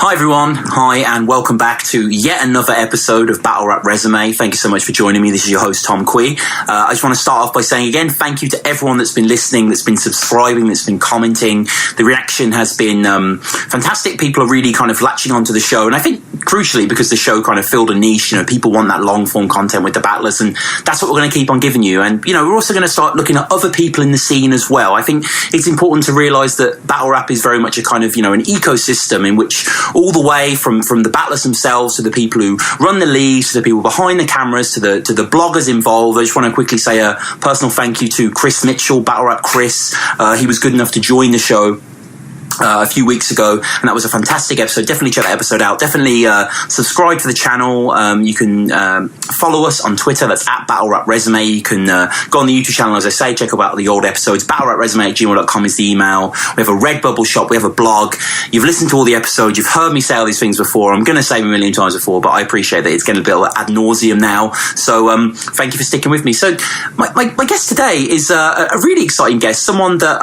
Hi everyone, hi and welcome back to yet another episode of Battle Rap Resume. Thank you so much for joining me. This is your host Tom Quee. I just want to start off by saying again, thank you to everyone that's been listening, that's been subscribing, that's been commenting. The reaction has been fantastic. People are really kind of latching onto the show, and I think crucially because the show kind of filled a niche. People want that long form content with the battlers, and that's what we're going to keep on giving you. And we're also going to start looking at other people in the scene as well. I think it's important to realise that battle rap is very much a kind of an ecosystem in which all the way from the battlers themselves to the people who run the leagues to the people behind the cameras to the bloggers involved. I just want to quickly say a personal thank you to Chris Mitchell, Battle Rap Chris. He was good enough to join the show a few weeks ago, and that was a fantastic episode. Definitely check that episode out. Definitely subscribe to the channel. You can follow us on Twitter. That's at Battle Rap Resume. You can go on the YouTube channel, as I say, check out the old episodes. battlerapresume@gmail.com is the email. We have a Redbubble shop. We have a blog. You've listened to all the episodes. You've heard me say all these things before. I'm going to say them a million times before, but I appreciate that it's getting a bit ad nauseum now. So thank you for sticking with me. So my guest today is a really exciting guest, someone that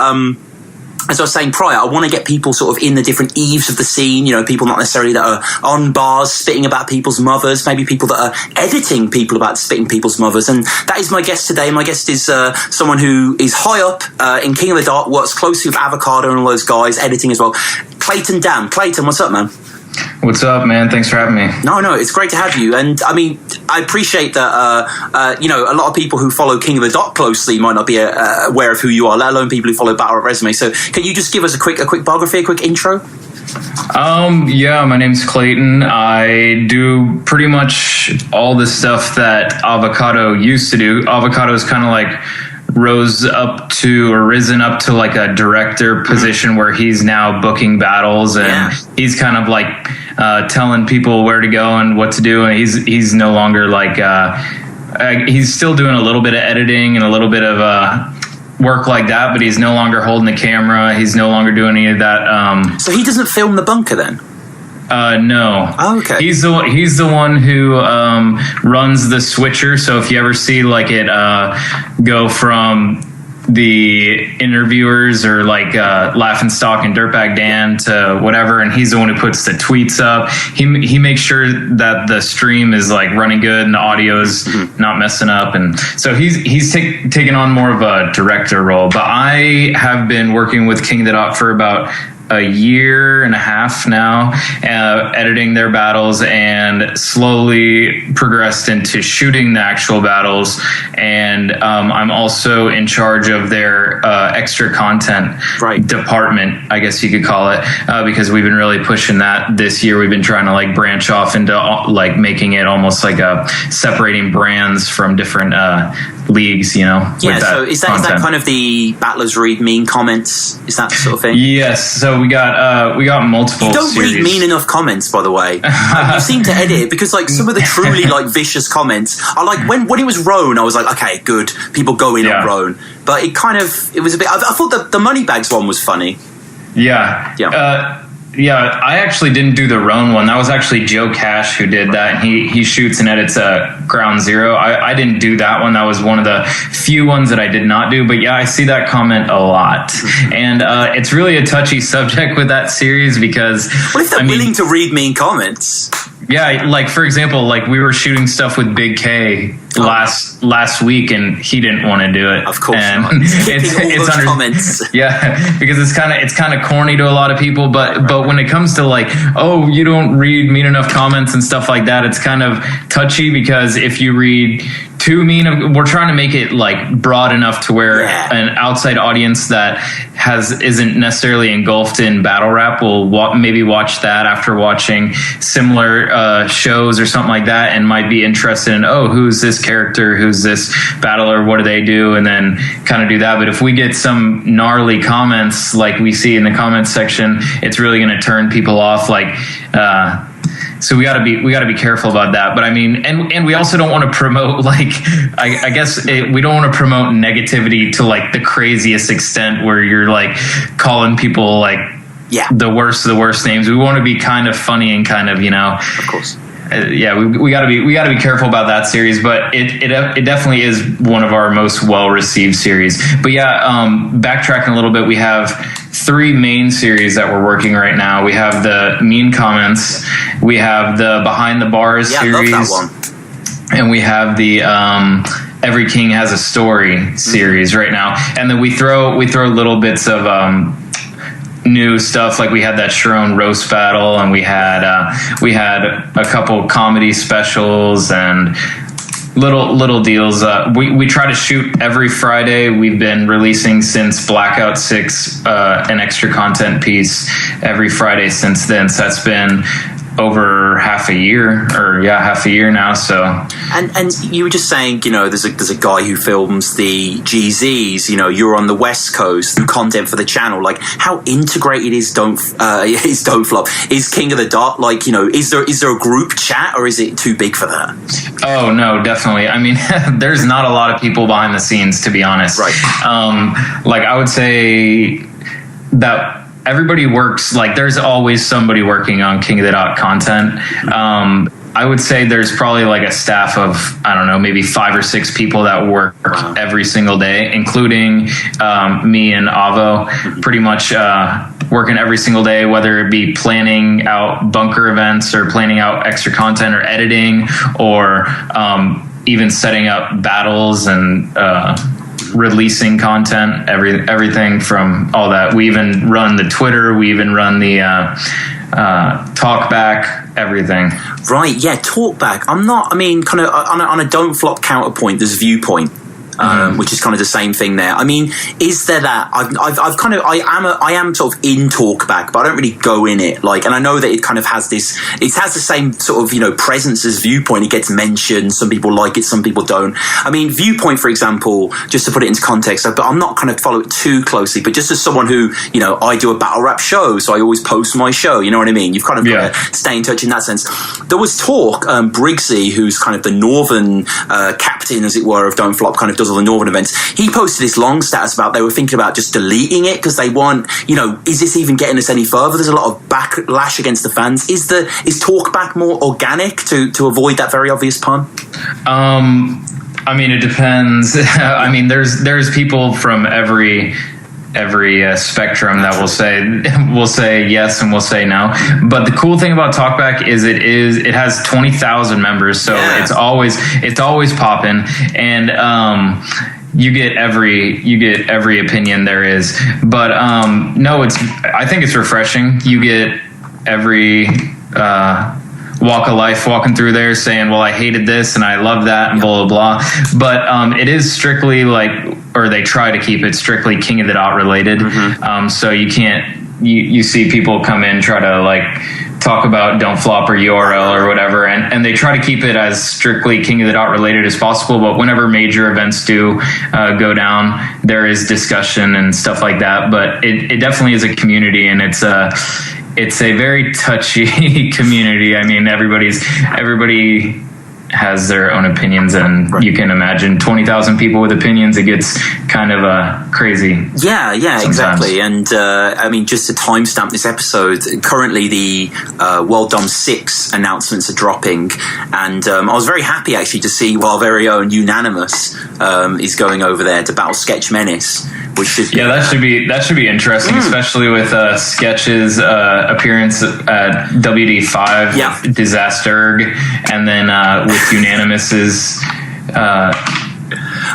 as I was saying prior, I want to get people sort of in the different eaves of the scene, people not necessarily that are on bars spitting about people's mothers, maybe people that are editing people about spitting people's mothers. And that is my guest today. My guest is someone who is high up in King of the Dot, works closely with Avocado and all those guys, editing as well. CLAYTON DAHM. CLAYTON, what's up, man? What's up, man? Thanks for having me. No, it's great to have you. And I mean, I appreciate that, a lot of people who follow King of the Dot closely might not be aware of who you are, let alone people who follow Battle Rap Resume. So can you just give us a quick biography, a quick intro? Yeah, my name's CLAYTON. I do pretty much all the stuff that Avocado used to do. Avocado is kind of like risen up to like a director position where he's now booking battles, and he's kind of like telling people where to go and what to do, and he's no longer like he's still doing a little bit of editing and a little bit of work like that, but he's no longer holding the camera. He's no longer doing any of that. So he doesn't film the bunker then? No. Oh, okay. He's the one who runs the switcher. So if you ever see like it go from the interviewers or like Laughing Stock and Dirtbag Dan to whatever, and he's the one who puts the tweets up. He makes sure that the stream is like running good and the audio is not messing up, and so he's taken on more of a director role. But I have been working with King of the Dot for about a year and a half now, editing their battles, and slowly progressed into shooting the actual battles. And I'm also in charge of their extra content department, I guess you could call it, because we've been really pushing that this year. We've been trying to like branch off into like making it almost like separating brands from different leagues, Yeah, so is that kind of the battlers read mean comments? Is that sort of thing? Yes. So we got multiple. You don't series. read mean enough comments, by the way. You seem to edit it, because like some of the truly like vicious comments are like when it was Roan, I was like, okay, good, people go in on Roan, but it was a bit. I thought the Moneybags one was funny. Yeah, I actually didn't do the Roan one. That was actually Joe Cash who did that. He shoots and edits Ground Zero. I didn't do that one. That was one of the few ones that I did not do. But yeah, I see that comment a lot. And it's really a touchy subject with that series, because what if they're willing to read mean comments? Yeah, like for example, like we were shooting stuff with Big K last week, and he didn't want to do it. Of course and not. It's under comments. Yeah, because it's kind of corny to a lot of people, but when it comes to like, oh, you don't read mean enough comments and stuff like that, it's kind of touchy, because if you read too mean, we're trying to make it like broad enough to where an outside audience that isn't necessarily engulfed in battle rap will maybe watch that after watching similar shows or something like that, and might be interested in, oh, who's this character, who's this battler, what do they do, and then kind of do that. But if we get some gnarly comments like we see in the comments section, it's really going to turn people off. Like so we got to be careful about that. But I mean, and we also don't want to promote like I guess we don't want to promote negativity to like the craziest extent where you're like calling people like the worst of the worst names. We want to be kind of funny and kind of, of course. we gotta be careful about that series, but it definitely is one of our most well received series. But backtracking a little bit, we have 3 main series that we're working right now. We have the Mean Comments, we have the Behind the Bars series, I love that one. and we have the Every King Has a Story series right now. And then we throw little bits of new stuff, like we had that Sharon roast battle, and we had a couple comedy specials and little deals. We try to shoot every Friday. We've been releasing since Blackout 6 an extra content piece every Friday since then. So that's been over half a year now. So and you were just saying, there's a guy who films the GZs. You're on the West Coast, do content for the channel. Like, how integrated is Don't Flop? Is King of the Dot, like, is there a group chat, or is it too big for that? Oh no, definitely. I mean, there's not a lot of people behind the scenes, to be honest. Right. Like, I would say that everybody works, like, there's always somebody working on King of the Dot content. I would say there's probably like a staff of, I don't know, maybe 5 or 6 people that work every single day, including me and Avo, pretty much working every single day, whether it be planning out bunker events or planning out extra content or editing, or even setting up battles and releasing content, everything from all that. We even run the Twitter, we even run the talkback, everything. Right, yeah, talkback. Kind of on a Don't Flop counterpoint, there's Viewpoint. Which is kind of the same thing there. I mean, is there that? I am sort of in talkback, but I don't really go in it. Like, and I know that it kind of has the same sort of, presence as Viewpoint. It gets mentioned. Some people like it, some people don't. I mean, Viewpoint, for example, just to put it into context, but I'm not kind of follow it too closely, but just as someone who, I do a battle rap show, so I always post my show, you know what I mean? You've kind of got to stay in touch in that sense. There was talk, Briggsy, who's kind of the northern captain, as it were, of Don't Flop, kind of does all the northern events. He posted this long status about they were thinking about just deleting it because they want, is this even getting us any further? There's a lot of backlash against the fans. Is talkback more organic to avoid that very obvious pun? I mean, it depends. I mean, there's people from every spectrum that will say yes and will say no. But the cool thing about talkback is it has 20,000 members, so it's always popping, and you get every opinion there is. But no, I think it's refreshing. You get every walk of life walking through there saying, well, I hated this and I love that and blah, blah, blah. But it is strictly or they try to keep it strictly King of the Dot related. So you can't, you see people come in, try to talk about Don't Flop or URL or whatever. And they try to keep it as strictly King of the Dot related as possible. But whenever major events do go down, there is discussion and stuff like that. But it definitely is a community, and it's a very touchy community. I mean, everybody has their own opinions, and you can imagine 20,000 people with opinions. It gets kind of crazy. Yeah, sometimes. Exactly. And I mean, just to timestamp this episode, currently the World Dom 6 announcements are dropping, and I was very happy actually to see our very own Unanimous is going over there to battle Sketch Menace. Which should be, that should be interesting, especially with Sketch's appearance at WD5 with Disaster, and then with Unanimous's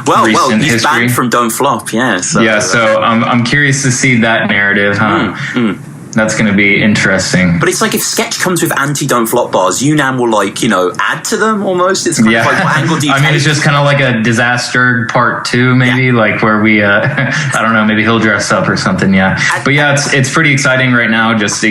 recent he's history. banned from Don't Flop, so I'm curious to see that narrative, That's going to be interesting. But it's like if Sketch comes with anti-Don't Flop bars, Unan will add to them almost. It's kind of like, what angle do you take? Mean, it's just kind of like a Disaster part 2, maybe, like where we, I don't know, maybe he'll dress up or something. But it's pretty exciting right now, just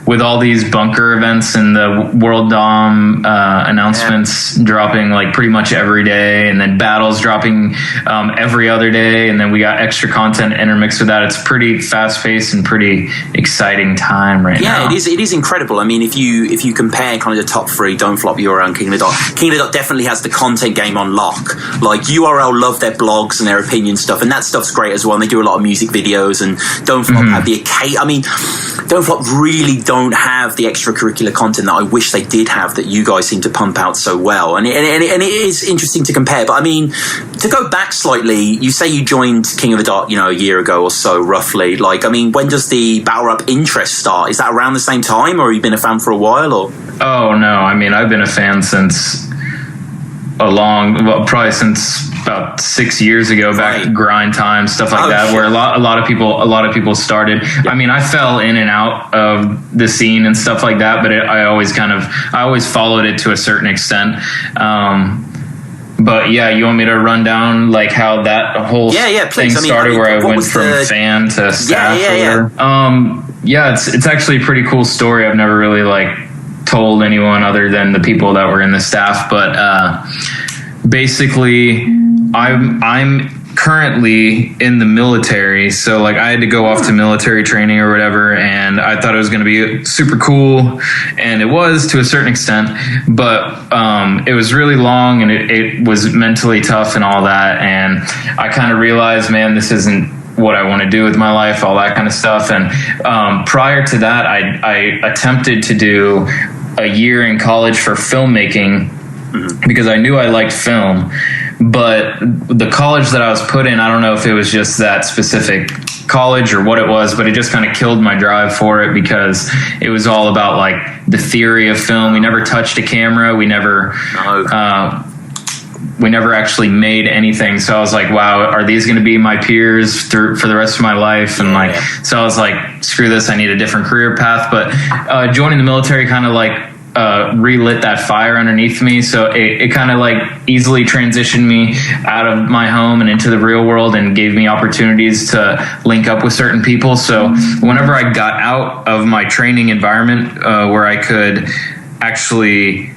with all these bunker events and the World Dom announcements dropping like pretty much every day, and then battles dropping every other day, and then we got extra content intermixed with that. It's pretty fast-paced and pretty exciting time right now. Yeah, it is incredible. I mean, if you compare kind of the top 3, Don't Flop, URL, and King of the Dot, King of the Dot definitely has the content game on lock. Like, URL love their blogs and their opinion stuff, and that stuff's great as well. And they do a lot of music videos, and Don't Flop have the I mean, really don't have the extracurricular content that I wish they did have, that you guys seem to pump out so well. And it is interesting to compare. But I mean, to go back slightly, you say you joined King of the Dot, a year ago or so, roughly. Like, I mean, when does the battle rap interest start? Is that around the same time, or have you been a fan for a while? Or oh no, I mean, I've been a fan since probably since about 6 years ago, back to grind time, stuff like that, where a lot of people started. Yeah. I mean, I fell in and out of the scene and stuff like that, but I always followed it to a certain extent. But yeah, you want me to run down like how that whole thing started, where I went from fan to staff? It's actually a pretty cool story. I've never really told anyone other than the people that were in the staff, but basically I'm currently in the military, so I had to go off to military training or whatever, and I thought it was going to be super cool, and it was to a certain extent, but it was really long, and it was mentally tough and all that, and I kind of realized, man, this isn't what I want to do with my life, all that kind of stuff. And prior to that, I attempted to do a year in college for filmmaking, because I knew I liked film, but the college that I was put in, I don't know if it was just that specific college or what it was, but it just kind of killed my drive for it, because it was all about the theory of film. We never touched a camera. We never actually made anything. So I was like, wow, are these going to be my peers for the rest of my life? And so I was like, screw this, I need a different career path. But joining the military kind of relit that fire underneath me. So it kind of easily transitioned me out of my home and into the real world, and gave me opportunities to link up with certain people. So whenever I got out of my training environment, where I could actually,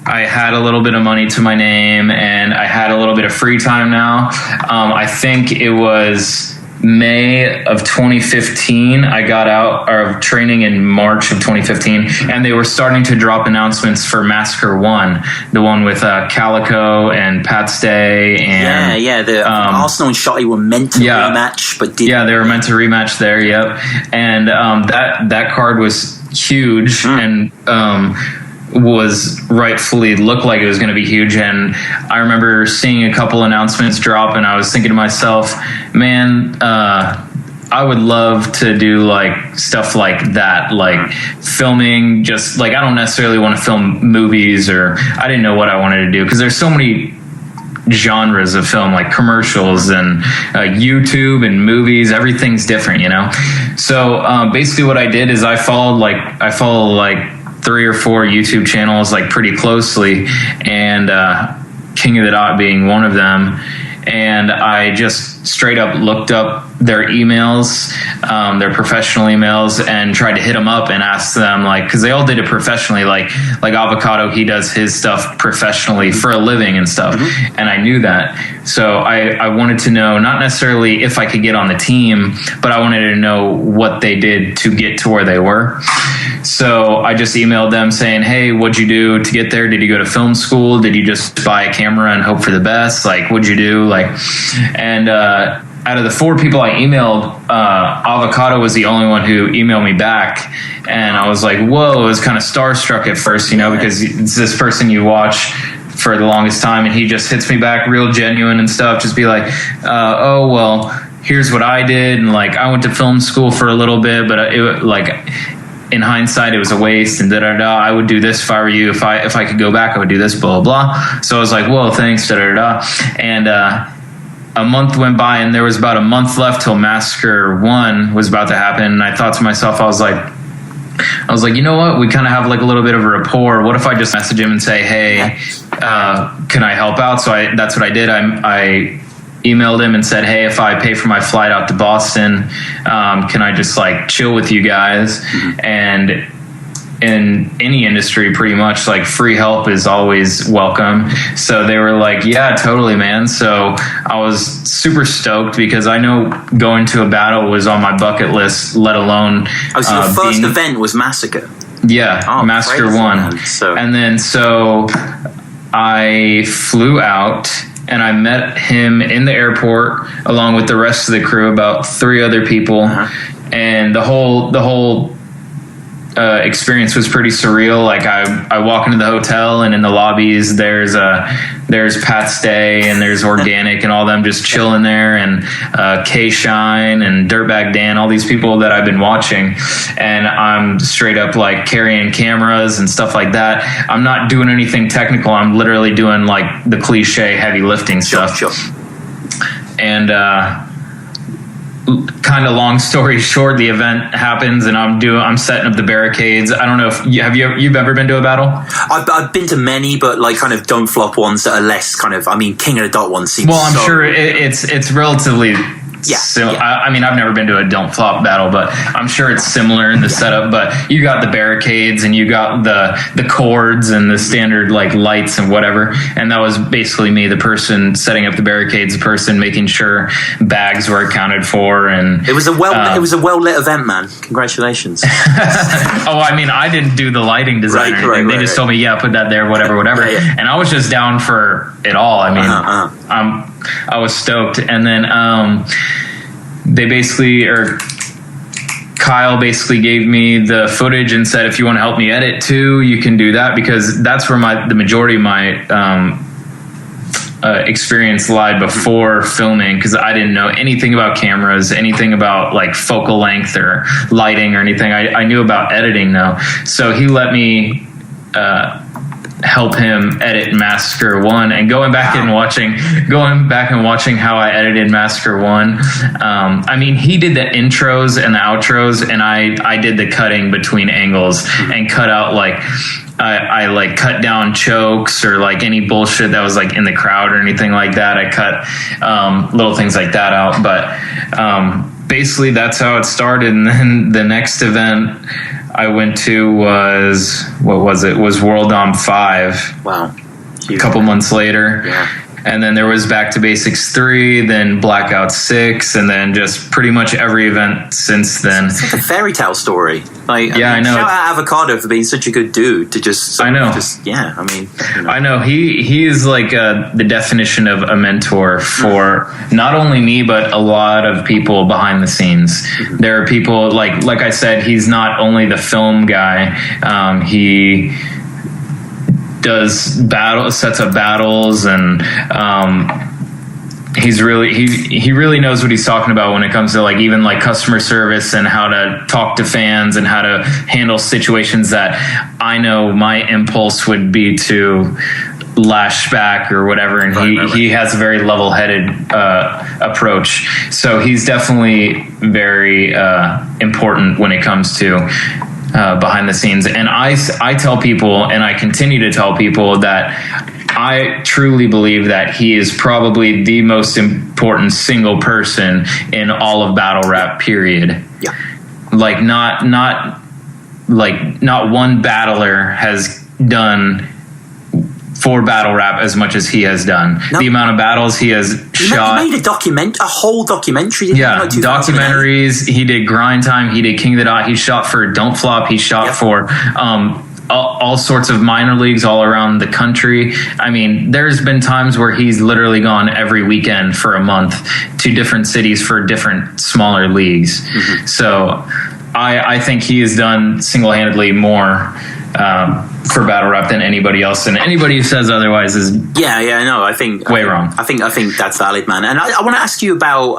I had a little bit of money to my name, and I had a little bit of free time now. I think it was May of 2015. I got out of training in March of 2015, and they were starting to drop announcements for Massacre 1, the one with Calico and Pat Stay. And, the Arsenal and Shotty were meant to rematch, but didn't. Yeah, they were meant to rematch there, yep. And that card was huge, and was rightfully looked like it was going to be huge. And I remember seeing a couple announcements drop, and I was thinking to myself, man, I would love to do stuff like that, filming, just I don't necessarily want to film movies, or I didn't know what I wanted to do, because there's so many genres of film, commercials and YouTube and movies. Everything's different, So basically what I did is I followed 3 or 4 YouTube channels pretty closely, and King of the Dot being one of them. And I just straight up looked up their emails, their professional emails, and tried to hit them up and ask them, because they all did it professionally, like Avocado, he does his stuff professionally for a living and stuff. And I knew that. So I wanted to know, not necessarily if I could get on the team, but I wanted to know what they did to get to where they were. So I just emailed them saying, hey, what'd you do to get there? Did you go to film school? Did you just buy a camera and hope for the best? What'd you do? Out of the 4 people I emailed, Avocado was the only one who emailed me back. And I was like, whoa, I was kind of starstruck at first, because it's this person you watch for the longest time, and he just hits me back real genuine and stuff, just be like, oh, well, here's what I did, and I went to film school for a little bit, but in hindsight, it was a waste, and I would do this if I were you. If I could go back, I would do this, blah, blah, blah. So I was like, whoa, thanks, And a month went by, and there was about a month left till Massacre 1 was about to happen. And I thought to myself, I was like, you know what? We kind of have a little bit of a rapport. What if I just message him and say, hey, can I help out? So that's what I did. I emailed him and said, hey, if I pay for my flight out to Boston, can I just chill with you guys? And in any industry, pretty much free help is always welcome. So they were like, yeah, totally, man. So I was super stoked, because I know going to a battle was on my bucket list, let alone so the first event was Massacre. Massacre 1. And then so I flew out, and I met him in the airport along with the rest of the crew, about 3 other people. And the whole experience was pretty surreal. Like I walk into the hotel, and in the lobbies there's Pat Stay and there's Organic and all them just chilling there, and K Shine and Dirtbag Dan, all these people that I've been watching, and I'm straight up like carrying cameras and stuff like that. I'm not doing anything technical. I'm literally doing like the cliche heavy lifting stuff. Sure. And kind of long story short, the event happens, and I'm setting up the barricades. I don't know if you've ever been to a battle? I've been to many, but like kind of don't flop ones that are less kind of. I mean, King of the Dot one seems. Well, I'm sure it's relatively. Yeah, so I mean, I've never been to a don't flop battle, but I'm sure it's similar in the setup. But you got the barricades, and you got the cords and the standard like lights and whatever. And that was basically me, the person setting up the barricades, the person making sure bags were accounted for. And it was a well lit event, man. Congratulations. Oh, I mean, I didn't do the lighting design or anything. They just told me, yeah, put that there, whatever. Yeah. And I was just down for it all. I mean, I was stoked. And then Kyle basically gave me the footage and said, if you want to help me edit too, you can do that, because that's where the majority of my experience lied before filming, because I didn't know anything about cameras, anything about like focal length or lighting or anything. I knew about editing though. So he let me help him edit Massacre 1, and going back and watching how I edited Massacre 1. I mean, he did the intros and the outros, and I did the cutting between angles and cut out like I like cut down chokes or like any bullshit that was like in the crowd or anything like that. I cut little things like that out, but basically that's how it started. And then the next event I went to was World Dom 5. Wow. A couple months later. Yeah. And then there was Back to Basics 3, then Blackout 6, and then just pretty much every event since then. It's like a fairy tale story. Like, I know. Shout out Avocado for being such a good dude to just. I know. I mean. You know. I know. He is like the definition of a mentor for not only me, but a lot of people behind the scenes. Mm-hmm. There are people like I said, he's not only the film guy. He does sets up battles, and he really knows what he's talking about when it comes to like even like customer service and how to talk to fans and how to handle situations that I know my impulse would be to lash back or whatever, and he has a very level-headed approach. So he's definitely very important when it comes to behind the scenes. And I tell people, and I continue to tell people, that I truly believe that he is probably the most important single person in all of battle rap, period. Yeah. Like not one battler has done for battle rap as much as he has done. No. The amount of battles he has shot. He made a whole documentary. Yeah, documentaries. He did Grind Time. He did King of the Dot. He shot for Don't Flop. He shot for all sorts of minor leagues all around the country. I mean, there's been times where he's literally gone every weekend for a month to different cities for different smaller leagues. Mm-hmm. So I think he has done single-handedly more for battle rap than anybody else, and anybody who says otherwise is I think wrong. I think that's valid, man. And I want to ask you about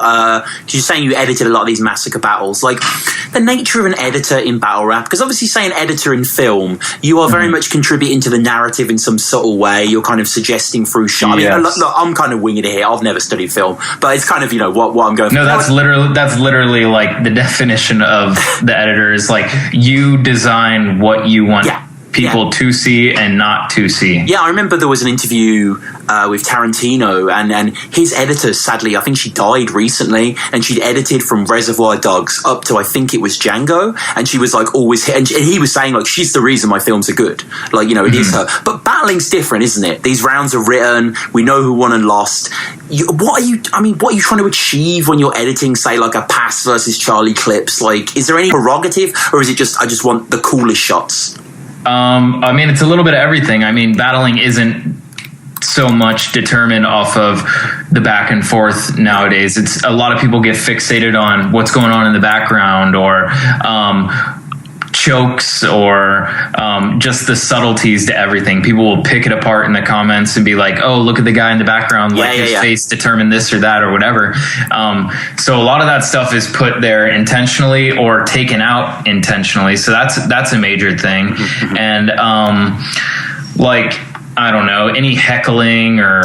because you're saying you edited a lot of these massacre battles, like the nature of an editor in battle rap, because obviously saying editor in film, you are very much contributing to the narrative in some subtle way. You're kind of suggesting through shot. Yes. I mean, look, I'm kind of winging it here. I've never studied film, but it's kind of what I'm going. No, that's literally like the definition of the editor is like you design what you want. Yeah. People to see and not to see. Yeah, I remember there was an interview with Tarantino, and his editor, sadly, I think she died recently, and she'd edited from Reservoir Dogs up to, I think it was Django, and she was like always hit, and he was saying like, she's the reason my films are good. Like, you know, it is her. But battling's different, isn't it? These rounds are written, we know who won and lost. What are you trying to achieve when you're editing, say, like a Pass versus Charlie clips? Like, is there any prerogative, or is it just, I just want the coolest shots? I mean, it's a little bit of everything. I mean, battling isn't so much determined off of the back and forth nowadays. It's a lot of people get fixated on what's going on in the background, or chokes or just the subtleties to everything. People will pick it apart in the comments and be like, oh, look at the guy in the background, like his face determined this or that or whatever. So a lot of that stuff is put there intentionally or taken out intentionally. So that's a major thing. And like, I don't know, any heckling or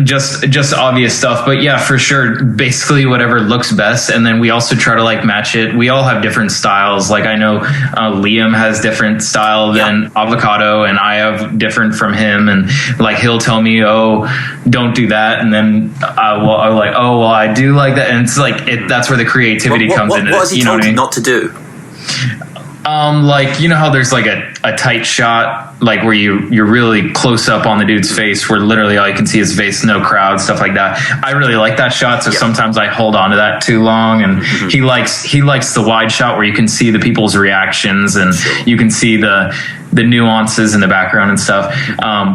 just obvious stuff. But yeah, for sure, basically whatever looks best. And then we also try to like match it. We all have different styles. Like I know Liam has different style than Avocado, and I have different from him. And like he'll tell me, oh, don't do that. And then I'm like, oh, well, I do like that. And it's like, that's where the creativity comes in. What has he told you not to do? Like, you know how there's like a tight shot, like where you're really close up on the dude's face, where literally all you can see is his face, no crowd, stuff like that. I really like that shot, so sometimes I hold on to that too long. And he likes the wide shot where you can see the people's reactions and you can see the nuances in the background and stuff,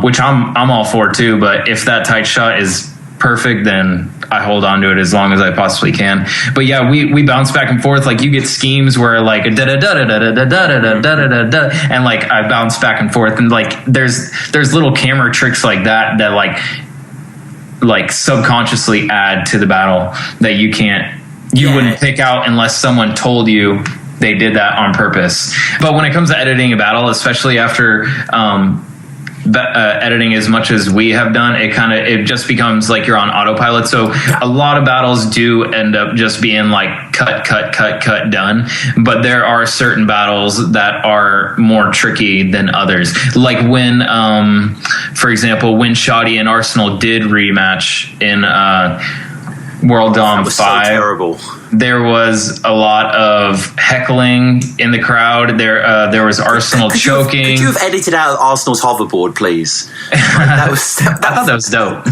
which I'm all for too. But if that tight shot is perfect, then I hold on to it as long as I possibly can. But yeah, we bounce back and forth. Like you get schemes where like da da da da da da da da da da da, and like I bounce back and forth, and like there's little camera tricks like that like subconsciously add to the battle that you wouldn't pick out unless someone told you they did that on purpose. But when it comes to editing a battle, especially after editing as much as we have done, it just becomes like you're on autopilot. So a lot of battles do end up just being like cut, done. But there are certain battles that are more tricky than others. Like when, for example, when Shoddy and Arsenal did rematch in World Dom 5. So terrible. There was a lot of heckling in the crowd. There was Arsenal choking. Could you have edited out Arsenal's hoverboard, please? I thought that was dope.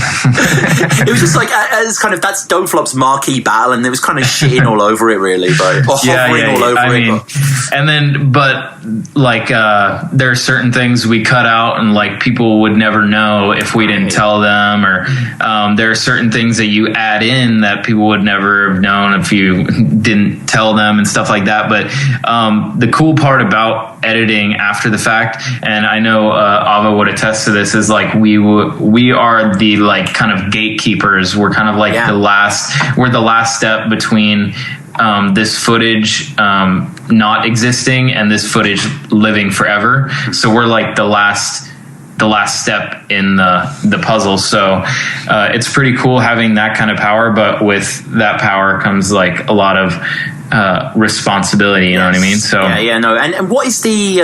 It was just like that's Doflop's marquee battle, and there was kind of shitting all over it, really, bro. Or hovering all over it. And then, but like, there are certain things we cut out, and like people would never know if we didn't tell them, or there are certain things that you add in that people would never have known if you didn't tell them and stuff like that. But the cool part about editing after the fact, and I know Ava would attest to this, is like we are the like kind of gatekeepers. We're kind of like we're the last step between this footage not existing and this footage living forever. So we're like the last step in the puzzle. So it's pretty cool having that kind of power, but with that power comes like a lot of responsibility, you know what I mean? So no. And what is the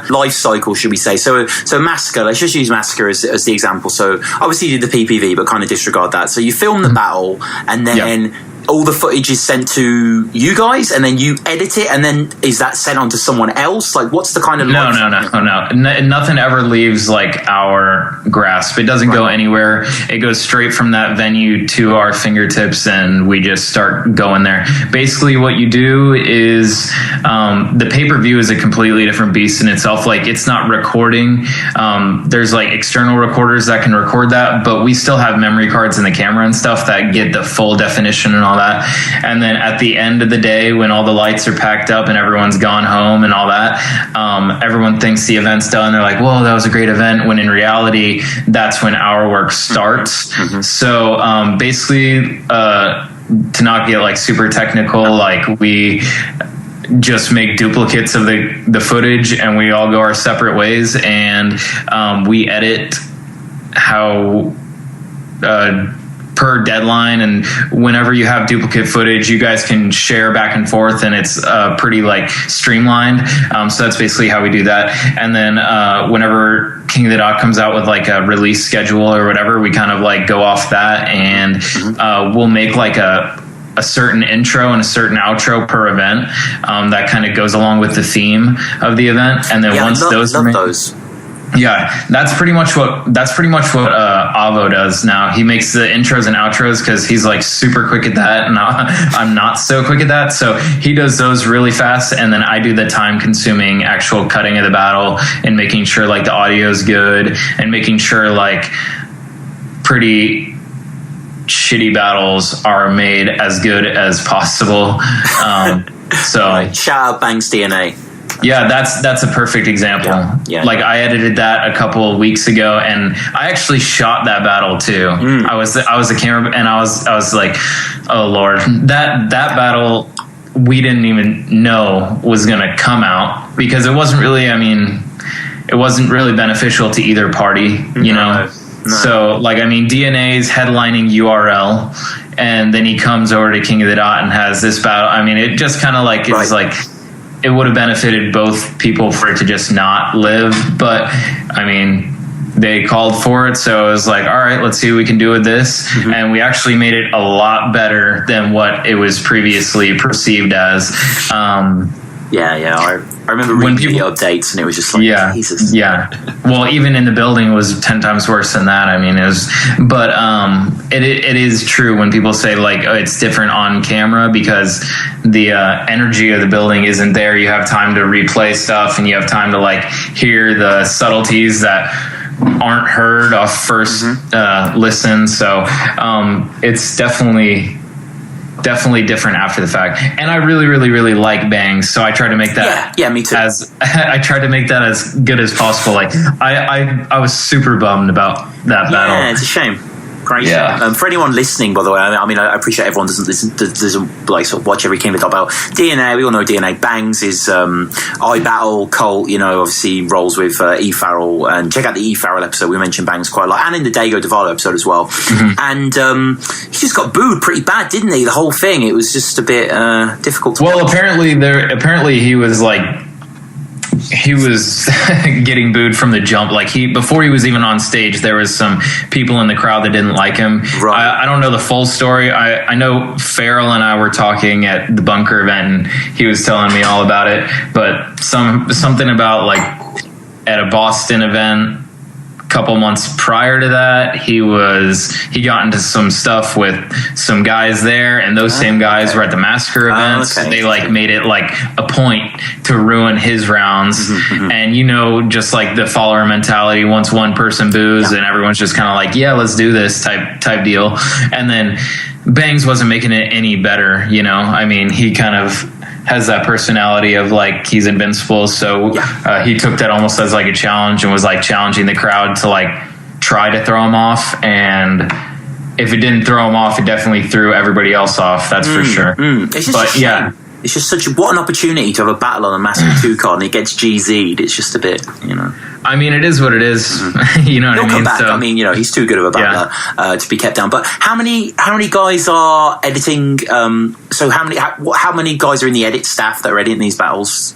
life cycle, should we say? So Massacre, let's just use Massacre as the example. So obviously you did the PPV, but kind of disregard that. So you film the battle, and then all the footage is sent to you guys, and then you edit it, and then is that sent on to someone else? Like, what's the kind of No. Nothing ever leaves like our grasp. It doesn't go anywhere. It goes straight from that venue to our fingertips, and we just start going there. Basically, what you do is the pay-per-view is a completely different beast in itself. Like, it's not recording. There's like external recorders that can record that, but we still have memory cards in the camera and stuff that get the full definition and all that. And then at the end of the day, when all the lights are packed up and everyone's gone home and all that, everyone thinks the event's done. They're like, whoa, that was a great event, when in reality, that's when our work starts. So basically, to not get like super technical, like we just make duplicates of the footage, and we all go our separate ways, and we edit how per deadline, and whenever you have duplicate footage, you guys can share back and forth, and it's pretty like streamlined. So that's basically how we do that. And then whenever King of the Dot comes out with like a release schedule or whatever, we kind of like go off that, and we'll make like a certain intro and a certain outro per event that kind of goes along with the theme of the event. And then once those are made, that's pretty much what Avo does now. He makes the intros and outros because he's like super quick at that, and I'm not so quick at that. So he does those really fast, and then I do the time-consuming actual cutting of the battle and making sure like the audio is good, and making sure like pretty shitty battles are made as good as possible. So shout out Banks DNA. Yeah, that's a perfect example. Yeah. Like I edited that a couple of weeks ago, and I actually shot that battle too. I was the camera, and I was like, oh Lord, that battle we didn't even know was gonna come out, because it wasn't really. I mean, it wasn't really beneficial to either party, you know. No. So like, I mean, DNA's headlining URL, and then he comes over to King of the Dot and has this battle. I mean, it just kind of like is like. It would have benefited both people for it to just not live, but I mean, they called for it, so it was like, all right, let's see what we can do with this. And we actually made it a lot better than what it was previously perceived as. I remember reading the updates, and it was just like, Jesus. Yeah. Well, even in the building, it was 10 times worse than that. I mean, it was, but it is true when people say like, oh, it's different on camera, because the energy of the building isn't there. You have time to replay stuff, and you have time to like hear the subtleties that aren't heard off first listen. So it's definitely different after the fact. And I really like bangs, so I try to make that me too. I tried to make that as good as possible. Like I was super bummed about that battle. Yeah, it's a shame. Great. Yeah. For anyone listening, by the way, I mean, I appreciate everyone doesn't like sort of watch every King of the Dot battle. DNA, we all know DNA. Bangs is I Battle. Colt, you know, obviously rolls with E Farrell, and check out the E Farrell episode. We mentioned Bangs quite a lot, and in the Daigo Duvall episode as well. And he just got booed pretty bad, didn't he? The whole thing. It was just a bit difficult. Well, apparently he was like. He was getting booed from the jump. Like before he was even on stage, there was some people in the crowd that didn't like him. Right. I don't know the full story. I know Farrell and I were talking at the Bunker event, and he was telling me all about it. But something about like at a Boston event a couple months prior to that, he got into some stuff with some guys there, and those same guys were at the Massacre events. They like made it like a point to ruin his rounds. And you know, just like the follower mentality, once one person boos and everyone's just kind of like, yeah, let's do this type deal. And then Bangs wasn't making it any better, you know. I mean, he kind of has that personality of like he's invincible, so he took that almost as like a challenge, and was like challenging the crowd to like try to throw him off. And if it didn't throw him off, it definitely threw everybody else off, that's for sure. It's just it's just what an opportunity to have a battle on a Massive 2 card, and it gets GZ'd. It's just a bit, you know. I mean, it is what it is. You know what I mean? Come back. So, I mean, you know, he's too good of a battler to be kept down. But how many guys are editing? So how many guys are in the edit staff that are editing these battles?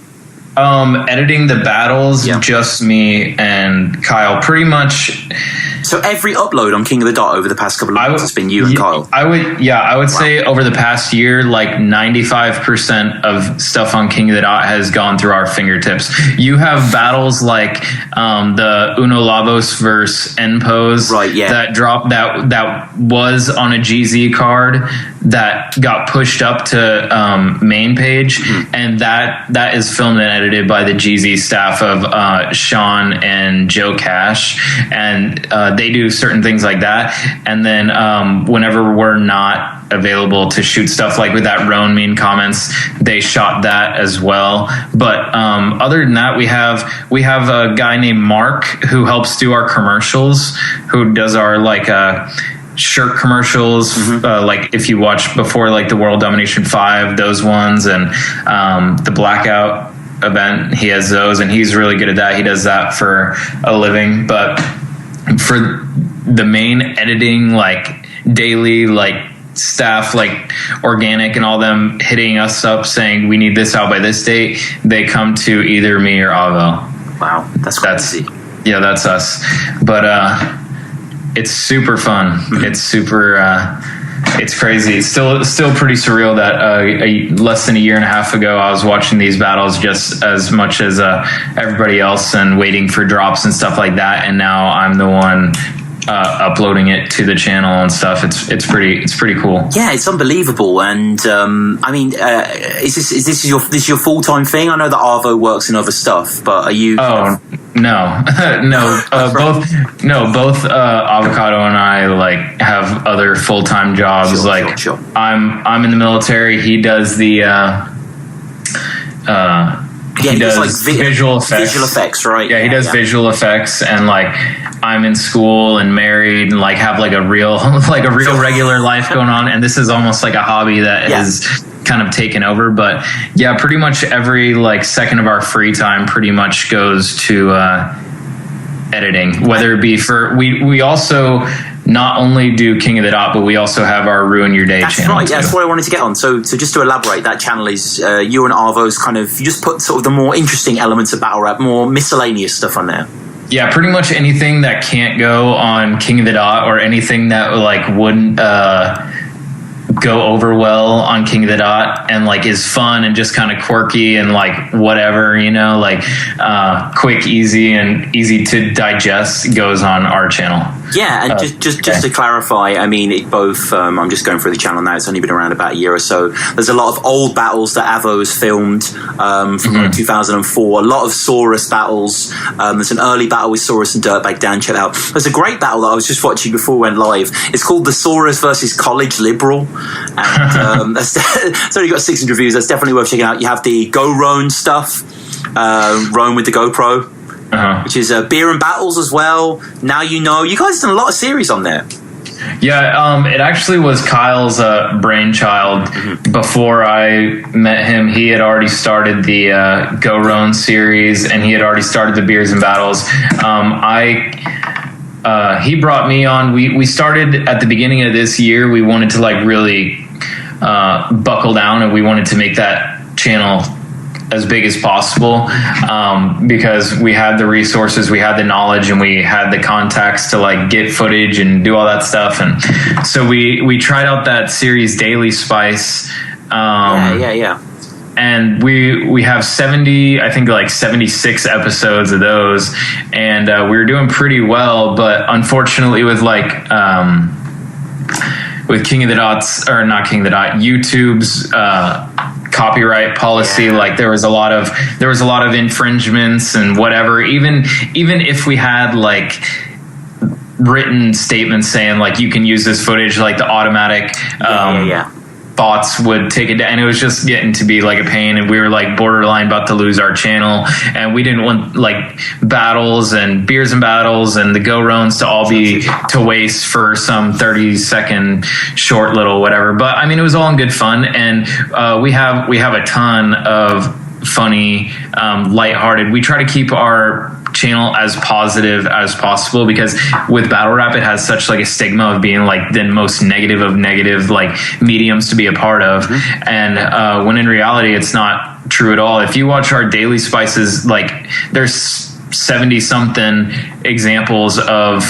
Editing the battles, just me and Kyle, pretty much. So every upload on King of the Dot over the past couple of months has been you and Kyle? I would say over the past year, like 95% of stuff on King of the Dot has gone through our fingertips. You have battles like the Uno Labos versus N-Pose that dropped, that was on a GZ card that got pushed up to main page, and that is filmed and edited by the GZ staff of Sean and Joe Cash, and they do certain things like that. And then whenever we're not available to shoot stuff like with that Roan Mean Comments, they shot that as well. But other than that, we have a guy named Mark who helps do our commercials, who does our like shirt commercials, like if you watch before, like the World Domination 5, those ones, and the Blackout event, he has those, and he's really good at that. He does that for a living. But for the main editing, like daily, like staff, like Organic and all them hitting us up saying we need this out by this date, they come to either me or Avo. Wow, that's crazy. That's us. But it's super fun. It's super it's crazy. It's still pretty surreal that less than a year and a half ago I was watching these battles just as much as everybody else, and waiting for drops and stuff like that, and now I'm the one uploading it to the channel and stuff. It's pretty cool. Yeah, it's unbelievable. And I mean, is this your full-time thing? I know that Arvo works in other stuff, but are you? Oh no, both Avocado and I like have other full-time jobs. I'm in the military. He does the he does like visual effects. Visual effects, right? Yeah, he does visual effects, and like I'm in school and married and like have like a real regular life going on, and this is almost like a hobby that is kind of taken over. But yeah, pretty much every like second of our free time pretty much goes to editing, whether it be for we also not only do King of the Dot, but we also have our Ruin Your Day channel. Right, that's what I wanted to get on. So just to elaborate, that channel is you and Arvo's kind of, you just put sort of the more interesting elements of battle rap, more miscellaneous stuff on there. Yeah, pretty much anything that can't go on King of the Dot, or anything that like wouldn't go over well on King of the Dot, and like is fun and just kind of quirky and like whatever, you know, like quick, easy, and easy to digest goes on our channel. Yeah, and just to clarify, I mean, it both, I'm just going through the channel now, it's only been around about a year or so. There's a lot of old battles that Avo has filmed from 2004, a lot of Saurus battles. There's an early battle with Saurus and Dirtbag Dan, check it out. There's a great battle that I was just watching before we went live. It's called the Saurus versus College Liberal, and it's only got 600 views. That's definitely worth checking out. You have the Go Roan stuff, Roan with the GoPro. Which is beer and battles as well. Now you know, you guys done a lot of series on there. Yeah, it actually was Kyle's brainchild. Before I met him, he had already started the Go Roan series, and he had already started the beers and battles. He brought me on. We started at the beginning of this year. We wanted to like really buckle down, and we wanted to make that channel as big as possible, because we had the resources, we had the knowledge, and we had the contacts to like get footage and do all that stuff. And so we tried out that series Daily Spice. And we have 70, I think like 76 episodes of those, and we were doing pretty well. But unfortunately, with like with King of the Dots, or not King of the Dot, YouTube's copyright policy, like there was a lot of infringements and whatever. Even if we had like written statements saying like you can use this footage, like the automatic bots would take it down, and it was just getting to be like a pain, and we were like borderline about to lose our channel, and we didn't want like battles and beers and battles and the Go Roans to all be to waste for some 30-second short little whatever. But I mean, it was all in good fun, and we have a ton of funny, lighthearted. We try to keep our channel as positive as possible, because with battle rap it has such like a stigma of being like the most negative of negative like mediums to be a part of, and when in reality it's not true at all. If you watch our Daily Spices, like there's 70 something examples of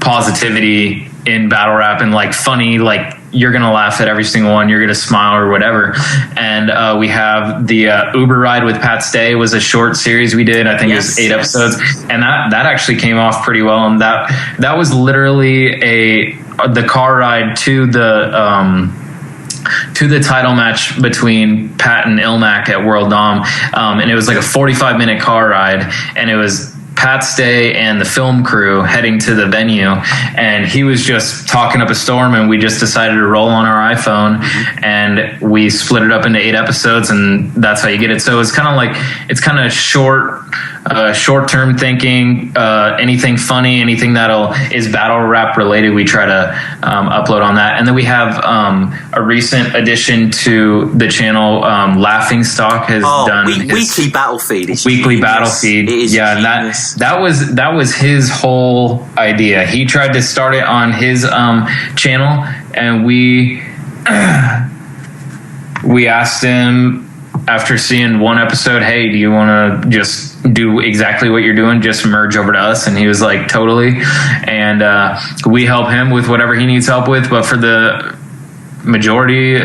positivity in battle rap, and like funny, like you're gonna laugh at every single one, you're gonna smile or whatever. And we have the Uber ride with Pat Stay was a short series we did. I think it was 8 episodes, and that actually came off pretty well. And that was literally the car ride to the title match between Pat and Ilmac at World Dom, and it was like a 45-minute car ride, and it was Pat Stay and the film crew heading to the venue, and he was just talking up a storm, and we just decided to roll on our iPhone, and we split it up into 8 episodes, and that's how you get it. So it's kind of short-term thinking. Anything funny, anything is battle rap related, we try to upload on that. And then we have a recent addition to the channel. Laughing Stock has done weekly battle feed. Battle feed. Yeah, that was his whole idea. He tried to start it on his channel, and we asked him after seeing one episode, hey, do you want to just do exactly what you're doing, just merge over to us? And he was like, totally. And we help him with whatever he needs help with, but for the majority,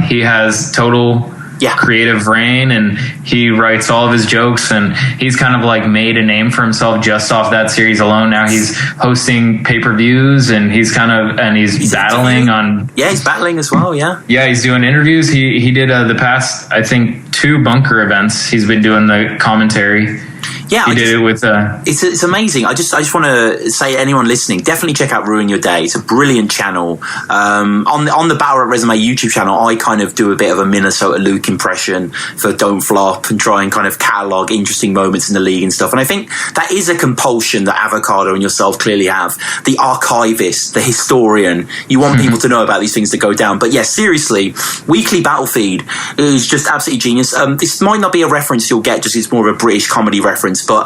he has total creative reign, and he writes all of his jokes, and he's kind of like made a name for himself just off that series alone. Now he's hosting pay-per-views, and he's battling on. Yeah, he's battling as well. Yeah, he's doing interviews. He did the past, I think, 2 bunker events. He's been doing the commentary. Yeah, he did it with. It's amazing. I just want to say, anyone listening, definitely check out Ruin Your Day. It's a brilliant channel. On the Battle Rap Resume YouTube channel, I kind of do a bit of a Minnesota Luke impression for Don't Flop and try and kind of catalog interesting moments in the league and stuff. And I think that is a compulsion that Avocado and yourself clearly have. The archivist, the historian. You want people to know about these things that go down. But yeah, seriously, weekly battle feed is just absolutely genius. This might not be a reference you'll get, just it's more of a British comedy reference. But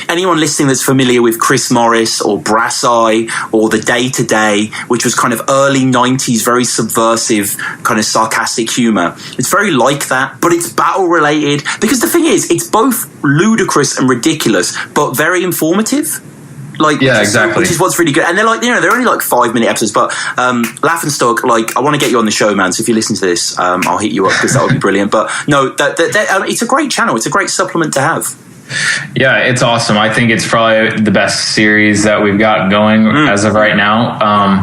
anyone listening that's familiar with Chris Morris or Brass Eye or The Day to Day, which was kind of early 90s, very subversive, kind of sarcastic humor, it's very like that, but it's battle related. Because the thing is, it's both ludicrous and ridiculous, but very informative. Like, yeah, exactly. Which is what's really good. And they're like, they're only like 5-minute episodes, but Laugh and Stock, like, I want to get you on the show, man. So if you listen to this, I'll hit you up because that would be brilliant. But no, it's a great channel. It's a great supplement to have. Yeah, it's awesome. I think it's probably the best series that we've got going as of right now.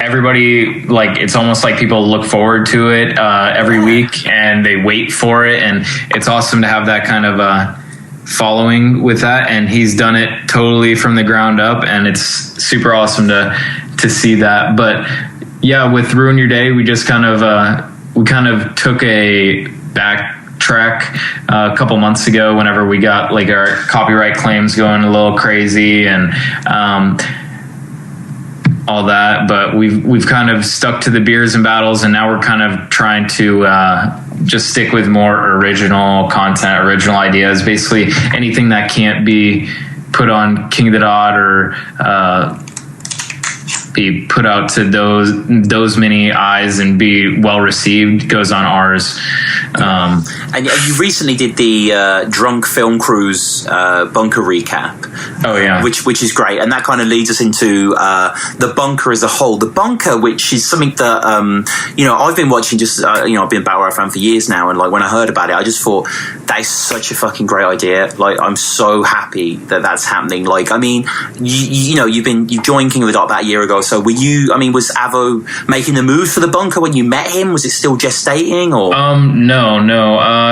Everybody, like, it's almost like people look forward to it every week and they wait for it. And it's awesome to have that kind of following with that. And he's done it totally from the ground up. And it's super awesome to see that. But yeah, with Ruin Your Day, we just kind of took a backtrack a couple months ago whenever we got like our copyright claims going a little crazy and all that, but we've kind of stuck to the beers and battles, and now we're kind of trying to just stick with more original content, original ideas, basically anything that can't be put on King of the Dot or be put out to those many eyes and be well received goes on ours. And you recently did the Drunk Film Cruise bunker recap. Oh yeah, which is great, and that kind of leads us into the bunker as a whole. The bunker, which is something that I've been watching. Just I've been a battle rap fan for years now, and like when I heard about it, I just thought that is such a fucking great idea. Like, I'm so happy that that's happening. Like, I mean, you joined King of the Dot about a year ago. So were you? I mean, was Avo making the move for the bunker when you met him? Was it still gestating, or? No.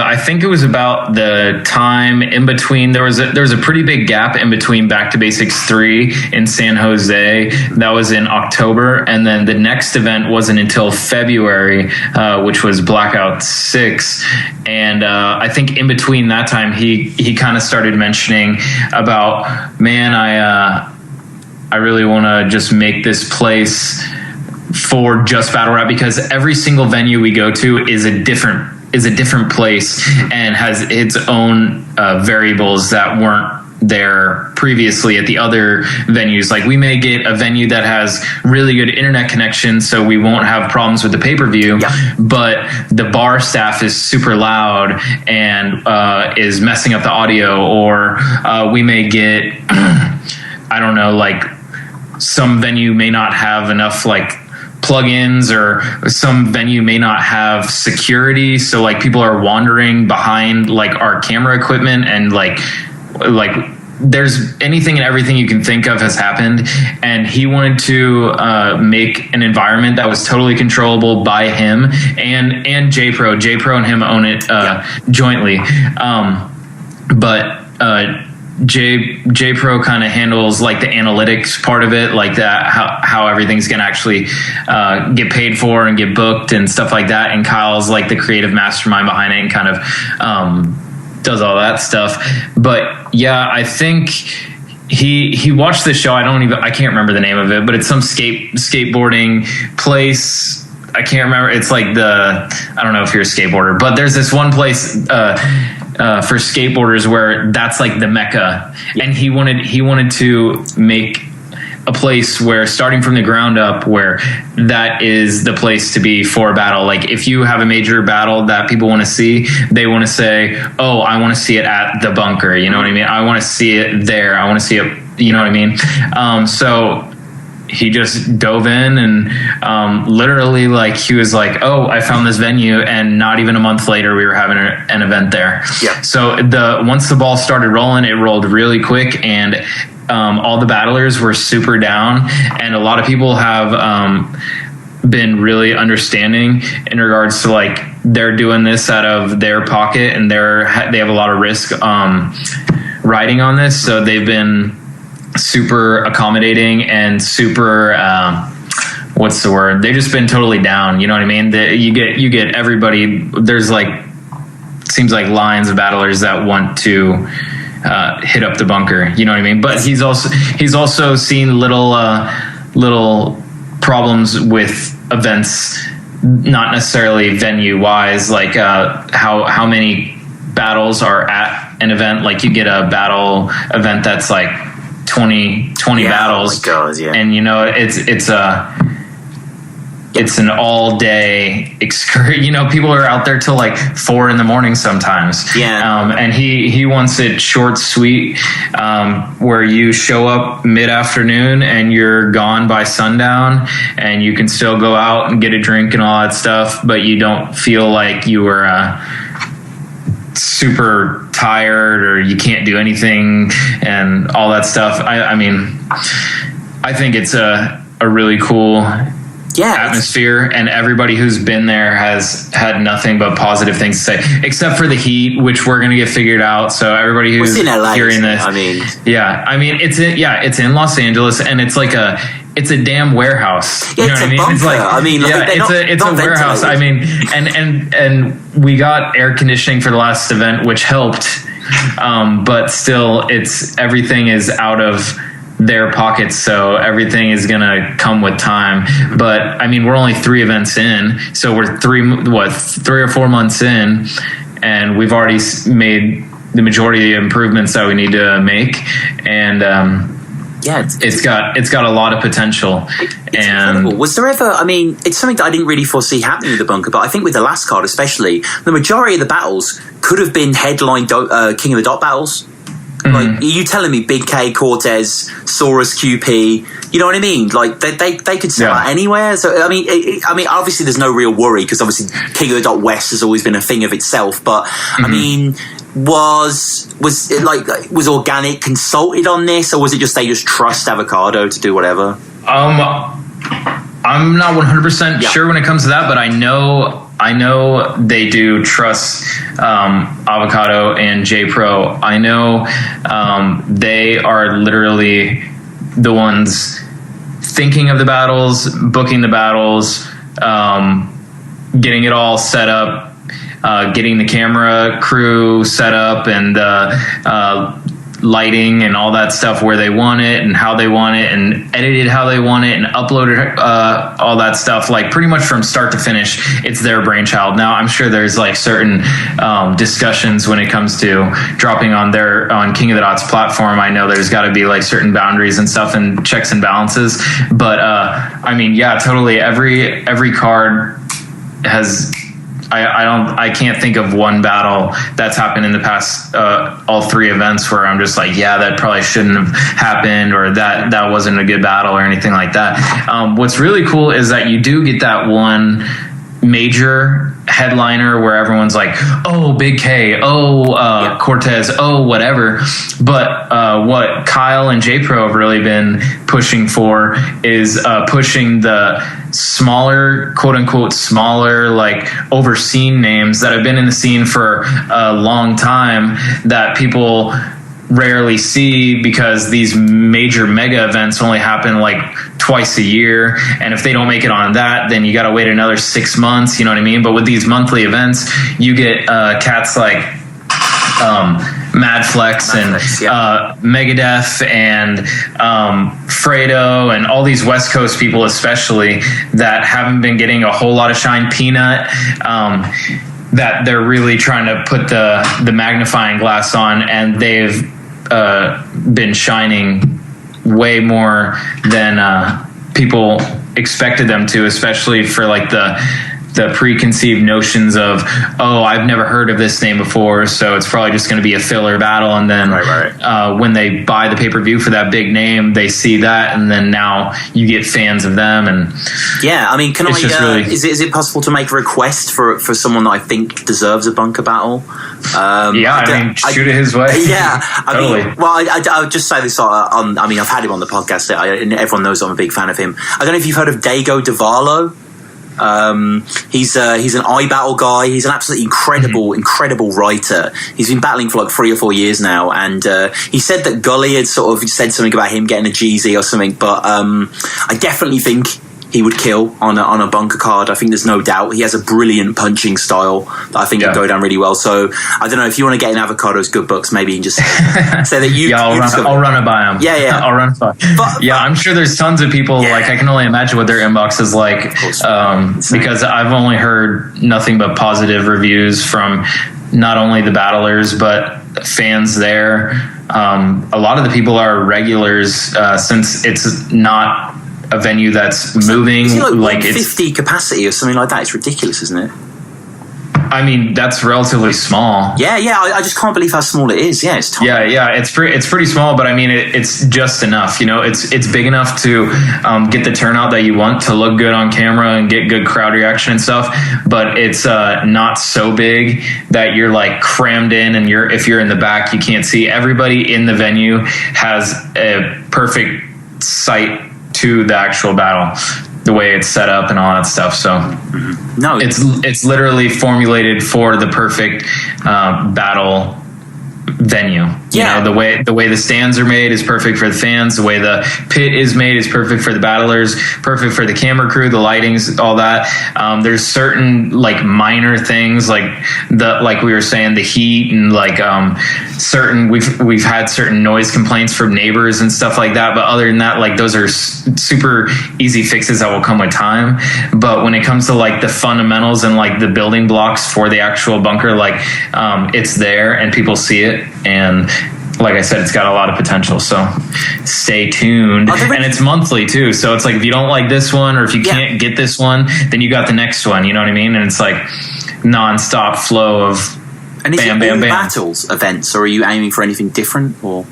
I think it was about the time in between. There was a pretty big gap in between Back to Basics 3 in San Jose. That was in October, and then the next event wasn't until February, which was Blackout 6. And I think in between that time, he kind of started mentioning about, man, I really want to just make this place for just battle rap, because every single venue we go to is a different place and has its own variables that weren't there previously at the other venues. Like, we may get a venue that has really good internet connection, so we won't have problems with the pay-per-view, but the bar staff is super loud and is messing up the audio. Or we may get I don't know, like, some venue may not have enough like plugins, or some venue may not have security, so like people are wandering behind like our camera equipment, and like there's anything and everything you can think of has happened. And he wanted to make an environment that was totally controllable by him and J-Pro and him own it jointly, but J-Pro kind of handles like the analytics part of it, like that, how everything's gonna actually get paid for and get booked and stuff like that. And Kyle's like the creative mastermind behind it and kind of does all that stuff. But yeah, I think he watched the show. I can't remember the name of it, but it's some skateboarding place. I can't remember. It's like I don't know if you're a skateboarder, but there's this one place for skateboarders where that's like the mecca. And he wanted to make a place where, starting from the ground up, where that is the place to be for battle. Like, if you have a major battle that people want to see, they want to say, oh, I want to see it at the bunker. You know what I mean? I want to see it there. I want to see it. You know what I mean? So he just dove in and literally, like, he was like, oh, I found this venue, and not even a month later we were having an event there. Yeah. So once the ball started rolling, it rolled really quick, and all the battlers were super down, and a lot of people have been really understanding in regards to, like, they're doing this out of their pocket, and they have a lot of risk riding on this, so they've been super accommodating and super what's the word? They've just been totally down. You know what I mean? You get everybody. There's like, seems like lines of battlers that want to hit up the bunker. You know what I mean? But he's also seen little problems with events, not necessarily venue wise, like how many battles are at an event. Like you get a battle event that's like 20 battles, oh my God, yeah. and you know it's an all day excursion. You know, people are out there till like 4 a.m. sometimes. Yeah. And he wants it short, sweet, where you show up mid-afternoon and you're gone by sundown, and you can still go out and get a drink and all that stuff, but you don't feel like you were super tired or you can't do anything and all that stuff. I mean, I think it's a really cool atmosphere, and everybody who's been there has had nothing but positive things to say, except for the heat, which we're going to get figured out. So everybody who's hearing this, it's in Los Angeles, and it's like it's a damn warehouse. Yeah, you know what I mean? It's a warehouse. I mean, and we got air conditioning for the last event, which helped, but still, everything is out of their pockets, so everything is gonna come with time. But I mean, we're only 3 events in, so we're 3 or 4 months in, and we've already made the majority of the improvements that we need to make, and it's got a lot of potential. And incredible. Was there ever, I mean, it's something that I didn't really foresee happening with the bunker, but I think with the last card especially, the majority of the battles could have been headline King of the Dot battles. Like, you telling me Big K, Cortez, Saurus, QP, you know what I mean? Like, they could sell out anywhere. So, I mean, obviously there's no real worry, because obviously King of the Dot West has always been a thing of itself. But, I mean, was Organic consulted on this, or was it just they just trust Avocado to do whatever? I'm not 100% sure when it comes to that, but I know they do trust Avocado and J Pro. I know they are literally the ones thinking of the battles, booking the battles, getting it all set up, getting the camera crew set up, and lighting and all that stuff where they want it and how they want it, and edited how they want it and uploaded all that stuff, like pretty much from start to finish. It's their brainchild. Now I'm sure there's like certain discussions when it comes to dropping on King of the Dots platform. I know there's got to be like certain boundaries and stuff and checks and balances, but I mean, yeah, totally. Every card has, I can't think of one battle that's happened in the past all 3 events where I'm just like, yeah, that probably shouldn't have happened, or that wasn't a good battle or anything like that. What's really cool is that you do get that one major headliner where everyone's like, oh, Big K, Cortez, whatever. But what Kyle and J Pro have really been pushing for is pushing the smaller, quote unquote smaller, like overseen names that have been in the scene for a long time that people rarely see, because these major mega events only happen like twice a year, and if they don't make it on that, then you got to wait another 6 months, you know what I mean? But with these monthly events, you get cats like Madflex and Megadeth and Fredo and all these West Coast people especially that haven't been getting a whole lot of shine. Peanut, that they're really trying to put the magnifying glass on, and they've been shining way more than people expected them to, especially for like the preconceived notions of, oh, I've never heard of this name before, so it's probably just going to be a filler battle. And then when they buy the pay-per-view for that big name, they see that, and then now you get fans of them. And yeah, I mean, is it possible to make a request for someone that I think deserves a bunker battle? Shoot it his way. Yeah, totally. I'll just say this I mean, I've had him on the podcast, and everyone knows I'm a big fan of him. I don't know if you've heard of Daigo Duvall. He's an iBattle guy. He's an absolutely incredible writer. He's been battling for like 3 or 4 years now, and he said that Gully had sort of said something about him getting a GZ or something, but I definitely think he would kill on a bunker card. I think there's no doubt. He has a brilliant punching style that I think would go down really well. So I don't know, if you want to get in Avocado's good books, maybe you can just say that you. I'll run it by him. Yeah. I'll run it by. But I'm sure there's tons of people. Like, I can only imagine what their inbox is like, because I've only heard nothing but positive reviews from not only the battlers but fans there. A lot of the people are regulars, since it's not a venue that's moving. Is it like 50 capacity or something like that? It's ridiculous, isn't it? I mean, that's relatively small. Yeah. I just can't believe how small it is. Yeah, it's tiny. Yeah. It's pretty small, but I mean, it's just enough. You know, it's big enough to get the turnout that you want, to look good on camera and get good crowd reaction and stuff. But it's not so big that you're like crammed in, and if you're in the back, you can't see. Everybody in the venue has a perfect sight to the actual battle, the way it's set up and all that stuff. So no, it's literally formulated for the perfect battle venue. You know, the way the stands are made is perfect for the fans. The way the pit is made is perfect for the battlers, perfect for the camera crew, the lightings, all that. There's certain like minor things, like we were saying, the heat, and like certain we've had certain noise complaints from neighbors and stuff like that. But other than that, like, those are super easy fixes that will come with time. But when it comes to like the fundamentals and like the building blocks for the actual bunker, like it's there and people see it. And like I said, it's got a lot of potential, so stay tuned. And it's monthly too, so it's like, if you don't like this one, or if you can't get this one, then you got the next one, you know what I mean? And it's like non-stop flow of and bam, bam, bam. Battles events, or are you aiming for anything different? Or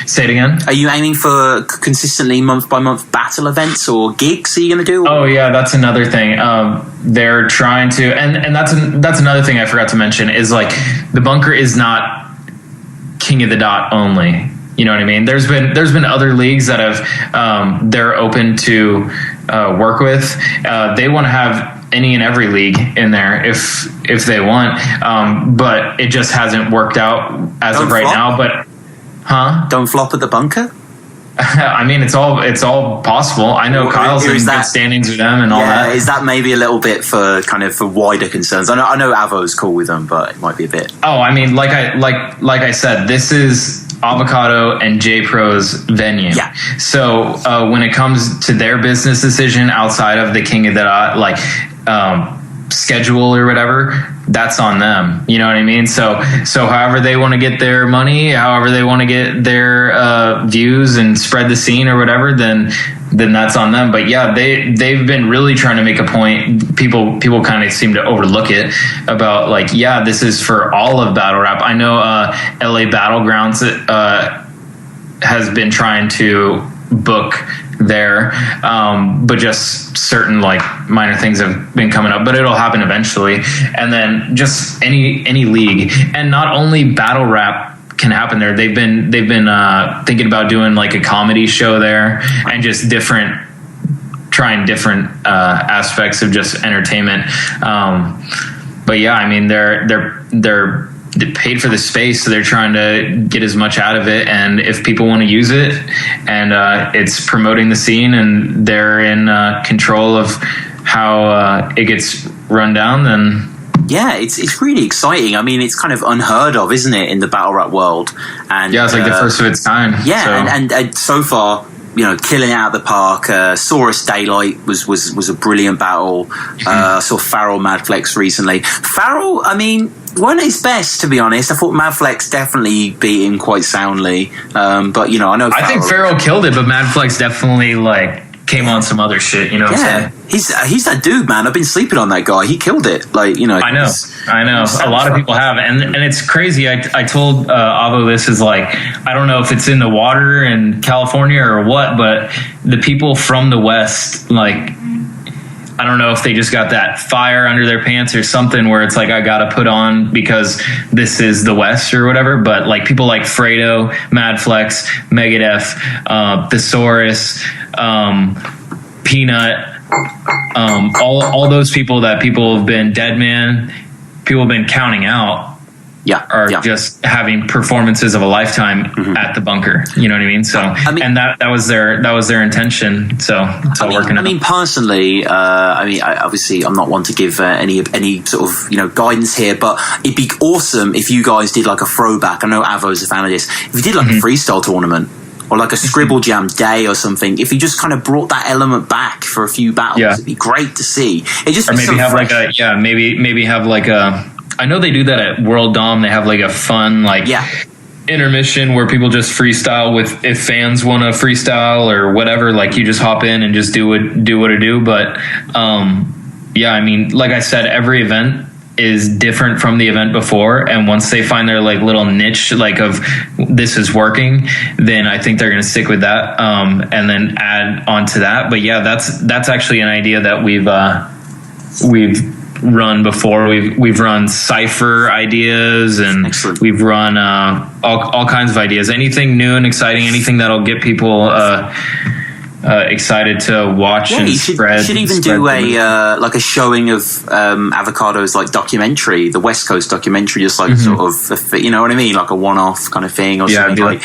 say it again? Are you aiming for consistently month by month battle events or gigs are you going to do? Oh yeah, that's another thing. They're trying to, and that's another thing I forgot to mention, is like, the bunker is not King of the Dot only. You know what I mean? There's been other leagues that have they're open to work with. They want to have any and every league in there if they want, but it just hasn't worked out as of right now. But don't flop at the bunker. I mean, it's all possible. I know Kyle's in good standings with them and all that. Is that maybe a little bit for wider concerns? I know Avo's cool with them, but it might be a bit. Oh, I mean, like I said, this is Avocado and J-Pro's venue. Yeah. So when it comes to their business decision outside of the King of the Dot, like schedule or whatever, that's on them. You know what I mean? So however they want to get their money, however they want to get their views and spread the scene or whatever, then that's on them. But yeah, they've been really trying to make a point. People kind of seem to overlook it, about like, yeah, this is for all of battle rap. I know LA Battlegrounds has been trying to book there, but just certain like minor things have been coming up, but it'll happen eventually. And then just any league, and not only battle rap can happen there. They've been thinking about doing like a comedy show there, and just trying different aspects of just entertainment. But yeah, I mean, they're paid for the space, so they're trying to get as much out of it. And if people want to use it, and it's promoting the scene, and they're in control of how it gets run down, then yeah, it's really exciting. I mean, it's kind of unheard of, isn't it, in the battle rap world? And yeah, it's like the first of its kind. Yeah, so. And so far, you know, killing it out of the park. Saurus Daylight was a brilliant battle. Saw Farrell Madflex recently. Farrell, I mean, weren't his best, to be honest. I thought Madflex definitely beat him quite soundly. But you know, I think Farrell killed it, but Madflex definitely like came on some other shit. You know what I'm saying? He's that dude, man. I've been sleeping on that guy. He killed it. Like, you know. I know. A lot of people have, and it's crazy. I told Avo this is like, I don't know if it's in the water in California or what, but the people from the West, like, I don't know if they just got that fire under their pants or something, where it's like, I got to put on because this is the West or whatever. But like people like Fredo, Madflex, Megadeth, Thesaurus, Peanut, all those people that people have been dead man, people have been counting out, are just having performances of a lifetime at the bunker. You know what I mean? So, and that was their intention. So it's all working out. I mean, personally, obviously I'm not one to give any sort of, guidance here, but it'd be awesome if you guys did like a throwback. I know Avo's a fan of this. If you did like a freestyle tournament, or like a Scribble Jam day or something, if you just kind of brought that element back for a few battles, it'd be great to see. It just, or maybe so have fresh. maybe have like a, I know they do that at World Dom. They have like a fun intermission where people just freestyle with, if fans want to freestyle or whatever, like you just hop in and just do what it do. But I mean, like I said, every event is different from the event before, and once they find their like little niche like of this is working, then I think they're going to stick with that, and then add on to that. But yeah, that's actually an idea that we've run before. We've run cipher ideas, and we've run all kinds of ideas, anything new and exciting, anything that'll get people excited to watch and spread. You should even do a showing of Avocado's like documentary, the West Coast documentary, just like sort of, you know what I mean, like a one-off kind of thing or something. I'm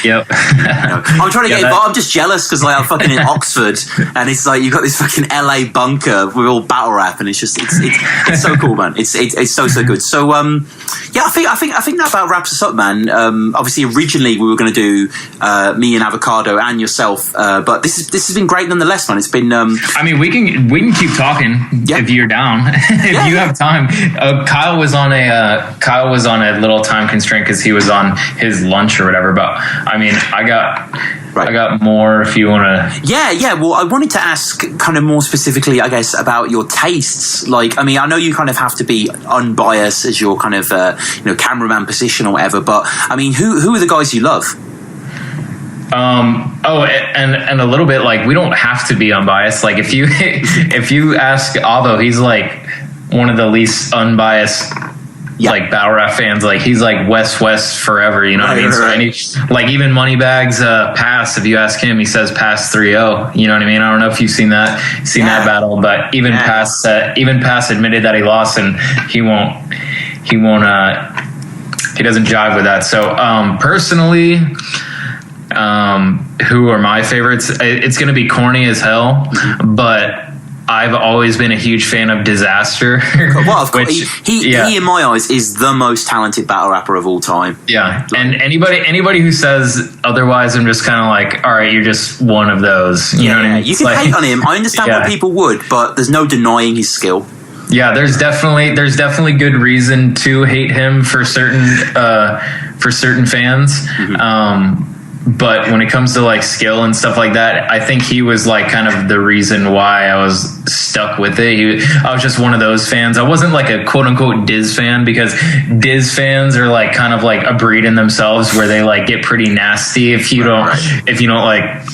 trying to get involved. I'm just jealous because like I'm fucking in Oxford, and it's like you've got this fucking LA bunker with all battle rap, and it's just it's so cool, man. It's so good. So I think that about wraps us up, man. Obviously, originally we were going to do me and Avocado and yourself, but this has been great nonetheless, man. It's been I mean, we can keep talking if you're down. If you have time. Kyle was on a little time constraint because he was on his lunch or whatever, but I mean, I got more if you want to. Yeah. Well, I wanted to ask kind of more specifically, I guess, about your tastes. Like, I mean, I know you kind of have to be unbiased as your kind of cameraman position or whatever, but I mean, who are the guys you love? And a little bit like we don't have to be unbiased. Like if you ask Avo, he's like one of the least unbiased like battle rap fans. Like he's like West forever, you know what I mean? Right. So like even Moneybags Pass, if you ask him, he says Pass 3-0. You know what I mean? I don't know if you've seen that battle, but even Pass admitted that he lost, and he doesn't jive with that. So personally, who are my favorites? It's going to be corny as hell, but I've always been a huge fan of Disaster. Well, of course, he in my eyes is the most talented battle rapper of all time. Yeah, and anybody who says otherwise, I'm just kind of like, all right, you're just one of those. You know what I mean? You can hate on him. I understand why people would, but there's no denying his skill. Yeah, there's definitely good reason to hate him for certain fans. But when it comes to like skill and stuff like that, I think he was like kind of the reason why I was stuck with it. I was just one of those fans. I wasn't like a quote unquote Diz fan, because Diz fans are like kind of like a breed in themselves where they like get pretty nasty if you don't like.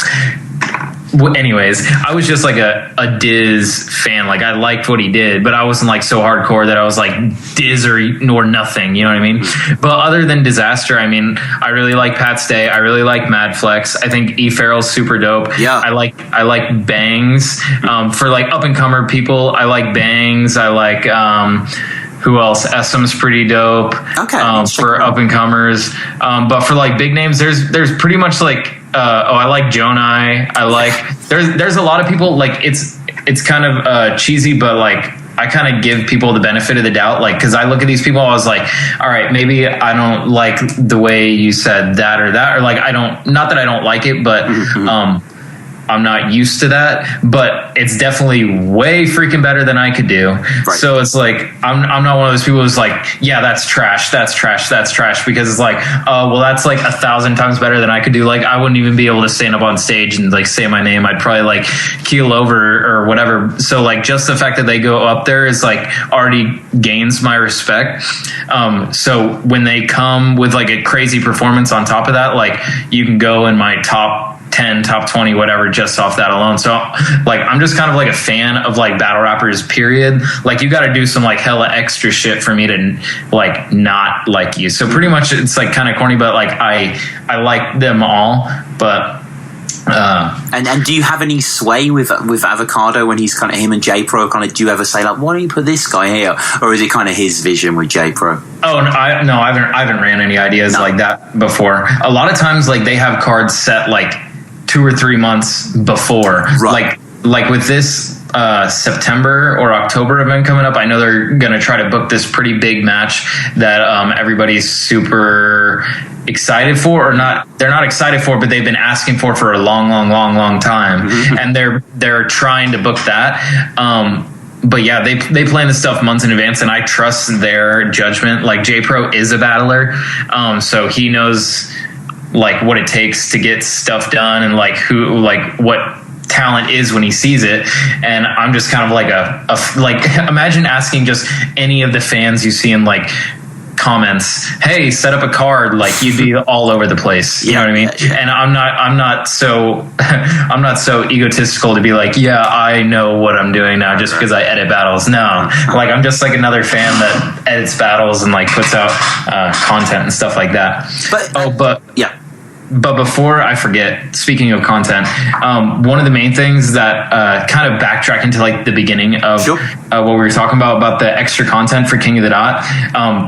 Anyways, I was just like a Diz fan. Like I liked what he did, but I wasn't like so hardcore that I was like Diz or nothing. You know what I mean? But other than Disaster, I mean, I really like Pat Stay. I really like Mad Flex. I think E Farrell's super dope. Yeah, I like Bangs. For like up and comer people, I like Bangs. I like who else? SM's pretty dope. Okay, for up and comers. But for like big names, there's pretty much like. I like Jonai. I like there's a lot of people like it's kind of cheesy, but like I kind of give people the benefit of the doubt, like because I look at these people, I was like, all right, maybe I don't like the way you said that or like not that I don't like it, but I'm not used to that, but it's definitely way freaking better than I could do. Right. So it's like, I'm not one of those people who's like, yeah, that's trash, because it's like, well, that's like 1,000 times better than I could do. Like, I wouldn't even be able to stand up on stage and like say my name. I'd probably like keel over or whatever. So like, just the fact that they go up there is like already gains my respect. So when they come with like a crazy performance on top of that, like you can go in my top 10, top 20, whatever, just off that alone. So like, I'm just kind of like a fan of like battle rappers, period. Like you got to do some like hella extra shit for me to like not like you. So pretty much it's like kind of corny, but like I like them all. But And do you have any sway with Avocado when he's kind of him and J Pro? Kind of, do you ever say like, why don't you put this guy here, or is it kind of his vision with J Pro? Oh no, I haven't ran any ideas like that before. A lot of times, like they have cards set like 2 or 3 months before, right. Like with this September or October event coming up, I know they're going to try to book this pretty big match that everybody's super excited for, or not. They're not excited for, but they've been asking for a long time, and they're trying to book that. But yeah, they plan this stuff months in advance, and I trust their judgment. Like J Pro is a battler, so he knows like what it takes to get stuff done, and like what talent is when he sees it. And I'm just kind of like like imagine asking just any of the fans you see in like comments, hey, set up a card, like you'd be all over the place. You know what I mean? Yeah. And I'm not so egotistical to be like, yeah, I know what I'm doing now just because I edit battles. No, like I'm just like another fan that edits battles and like puts out content and stuff like that. But before I forget, speaking of content, one of the main things that kind of backtrack into like the beginning of what we were talking about the extra content for King of the Dot,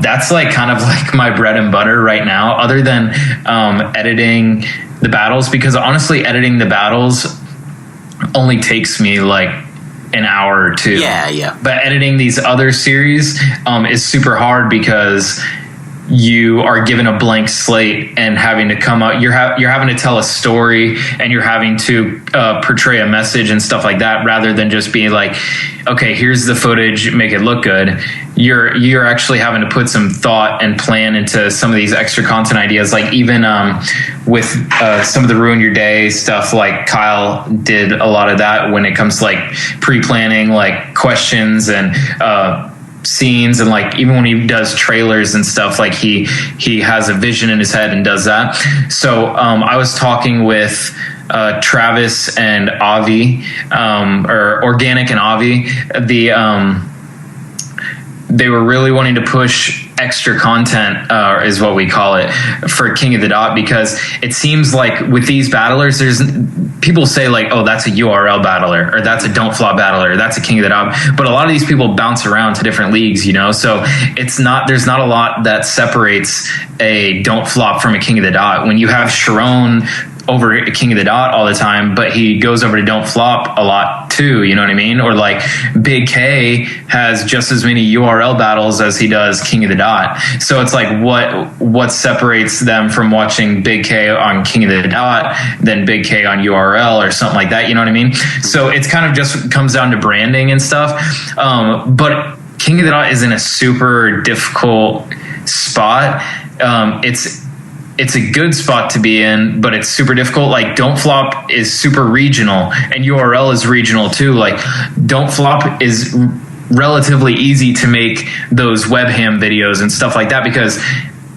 that's like kind of like my bread and butter right now, other than editing the battles, because honestly, editing the battles only takes me like an hour or two. Yeah. But editing these other series is super hard because you are given a blank slate and having to come out. You're having to tell a story, and you're having to portray a message and stuff like that, rather than just being like, okay, here's the footage, make it look good. You're actually having to put some thought and plan into some of these extra content ideas. Like even with some of the Ruin Your Day stuff, like Kyle did a lot of that when it comes to like pre-planning, like questions and scenes, and like even when he does trailers and stuff, like he has a vision in his head and does that. So I was talking with Travis and Avi, or Organic and Avi. They were really wanting to push extra content, is what we call it, for King of the Dot, because it seems like with these battlers, there's people say like, oh, that's a URL battler, or that's a Don't Flop battler, or that's a King of the Dot, but a lot of these people bounce around to different leagues, you know, so there's not a lot that separates a Don't Flop from a King of the Dot. When you have Sharon over at King of the Dot all the time, but he goes over to Don't Flop a lot too, you know what I mean? Or like Big K has just as many URL battles as he does King of the Dot. So it's like what separates them from watching Big K on King of the Dot than Big K on URL or something like that, you know what I mean? So it's kind of just comes down to branding and stuff. But King of the Dot is in a super difficult spot. It's a good spot to be in, but it's super difficult. Like Don't Flop is super regional, and URL is regional too. Like Don't Flop is relatively easy to make those webcam videos and stuff like that, because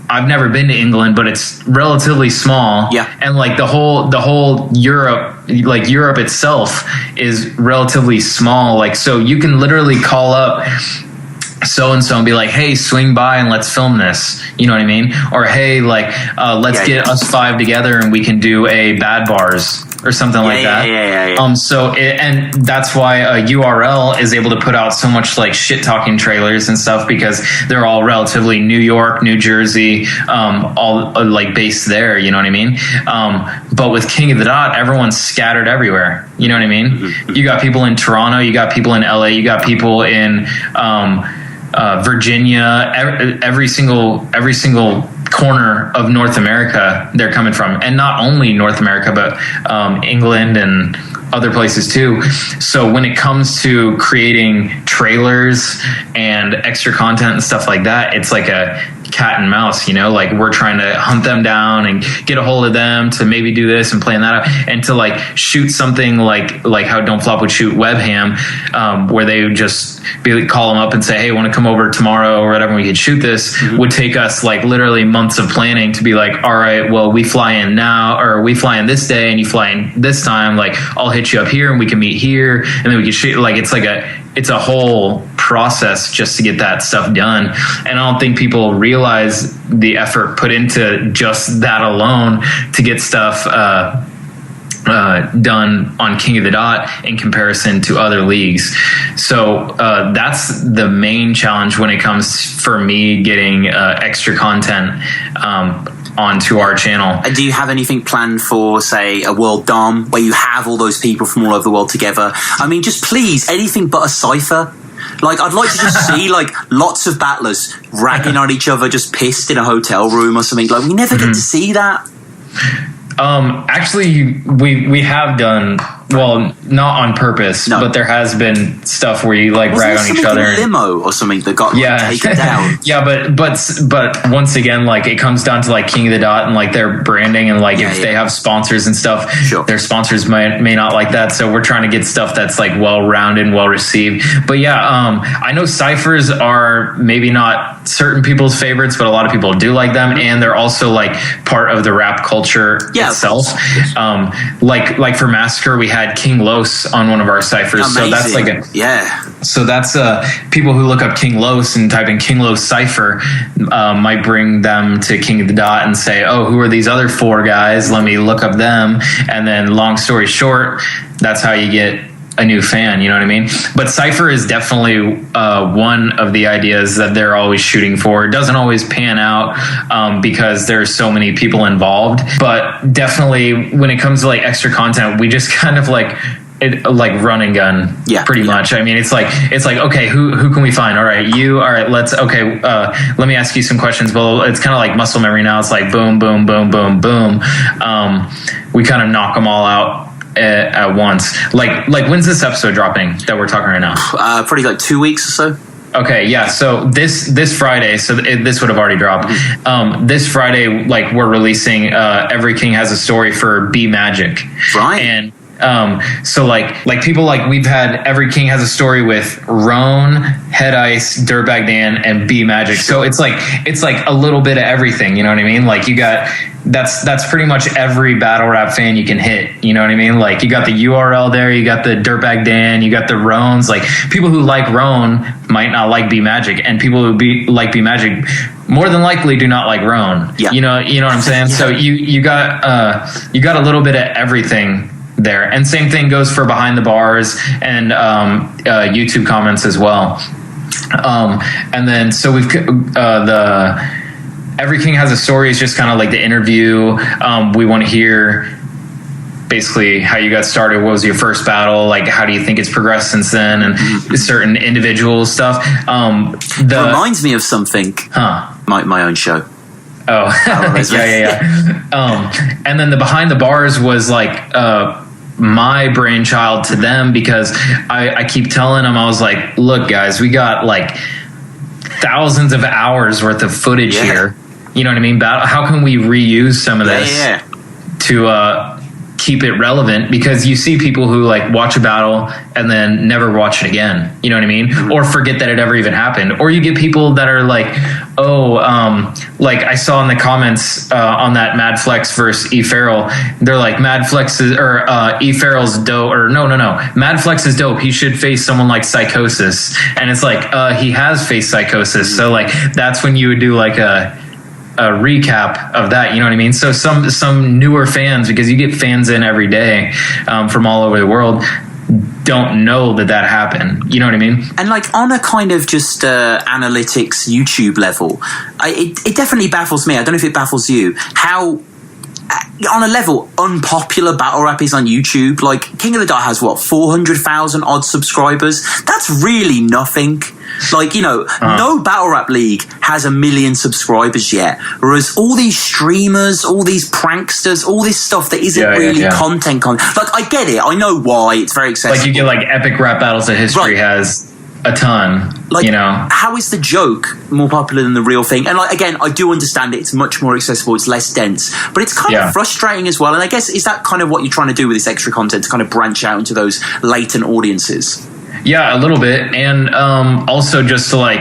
I've never been to England, but it's relatively small. Yeah. And like the whole Europe, like Europe itself is relatively small. Like, so you can literally call up so-and-so and be like, hey, swing by and let's film this, you know what I mean? Or hey, like let's get us 5 together and we can do a Bad Bars or something like that. And that's why URL is able to put out so much like shit talking trailers and stuff, because they're all relatively New York, New Jersey, all like based there, you know what I mean? But with King of the Dot, everyone's scattered everywhere, you know what I mean? Mm-hmm. You got people in Toronto, you got people in LA, you got people in Virginia, every single corner of North America they're coming from, and not only North America, but England and other places too. So when it comes to creating trailers and extra content and stuff like that, it's like a cat and mouse, you know, like we're trying to hunt them down and get a hold of them to maybe do this and plan that out, and to like shoot something like how Don't Flop would shoot webcam, where they would just call them up and say, hey, want to come over tomorrow or whatever, we could shoot this. Mm-hmm. Would take us like literally months of planning to be like, all right, well, we fly in now, or we fly in this day and you fly in this time, like I'll hit you up here and we can meet here, and then we can shoot. Like it's a whole process just to get that stuff done. And I don't think people realize the effort put into just that alone to get stuff done on King of the Dot in comparison to other leagues. So that's the main challenge when it comes for me getting extra content onto our channel. And do you have anything planned for, say, a World Dom where you have all those people from all over the world together? I mean, just please, anything but a cypher. Like, I'd like to just see, like, lots of battlers ragging on each other, just pissed in a hotel room or something. Like, we never get to see that. Actually, we have done, well, not on purpose, but there has been stuff where you like rag on each other. Limo or something that got taken down. Yeah, but once again, like, it comes down to like King of the Dot and like their branding, and like if they have sponsors and stuff, their sponsors may not like that. So we're trying to get stuff that's like well rounded and well received. But yeah, I know ciphers are maybe not certain people's favorites, but a lot of people do like them, and they're also like part of the rap culture itself. Like for Massacre, we had King Los on one of our ciphers. Amazing. So that's like so that's people who look up King Los and type in King Los cipher might bring them to King of the Dot and say, oh, who are these other 4 guys? Let me look up them. And then long story short, that's how you get a new fan, you know what I mean? But Cypher is definitely one of the ideas that they're always shooting for. It doesn't always pan out because there's so many people involved, but definitely when it comes to like extra content, we just kind of like run and gun pretty much. I mean, it's like okay, who can we find? All right, let me ask you some questions. Well, it's kind of like muscle memory now. It's like boom, boom, boom, boom, boom. We kind of knock them all out at once. Like when's this episode dropping that we're talking right now? Probably like 2 weeks or so. Okay, yeah. So this Friday, so this would have already dropped. This Friday, like we're releasing Every King Has a Story for B Magic, right? And so like people, like we've had Every King Has a Story with Roan, Head Ice, Dirtbag Dan, and B Magic. So it's like a little bit of everything, you know what I mean? Like you got that's pretty much every battle rap fan you can hit, you know what I mean? Like you got the URL there, you got the Dirtbag Dan, you got the Roans. Like people who like Roan might not like B Magic, and people who like B Magic more than likely do not like Roan. Yeah. You know what I'm saying? So you got a little bit of everything there, and same thing goes for Behind the Bars and YouTube comments as well. And then so we've the Every King Has a Story is just kind of like the interview. We want to hear basically how you got started. What was your first battle? Like, how do you think it's progressed since then? And certain individual stuff. It reminds me of something. My own show. Oh, yeah. And then the Behind the Bars was like my brainchild to them, because I keep telling them, I was like, look, guys, we got like thousands of hours worth of footage here. You know what I mean? How can we reuse some of this to keep it relevant? Because you see people who like watch a battle and then never watch it again. You know what I mean? Or forget that it ever even happened. Or you get people that are like, like I saw in the comments on that Mad Flex versus E Farrell, they're like, Mad Flex is, or E Farrell's dope, or no, Mad Flex is dope. He should face someone like Psychosis. And it's like, he has faced Psychosis. So like, that's when you would do like a recap of that, you know what I mean? So some newer fans, because you get fans in every day from all over the world, don't know that happened, you know what I mean? And like on a kind of just analytics YouTube level, it definitely baffles me. I don't know if it baffles you, how on a level unpopular battle rap is on YouTube. Like King of the Dot has what, 400,000 odd subscribers? That's really nothing. Like, you know, no battle rap league has 1 million subscribers yet. Whereas all these streamers, all these pranksters, all this stuff that isn't really content. Like, I get it. I know why. It's very accessible. Like, you get, like, Epic Rap Battles of History has a ton, like, you know. How is the joke more popular than the real thing? And, like, again, I do understand it. It's much more accessible. It's less dense. But it's kind of frustrating as well. And I guess, is that kind of what you're trying to do with this extra content, to kind of branch out into those latent audiences? Yeah, a little bit. And also just to like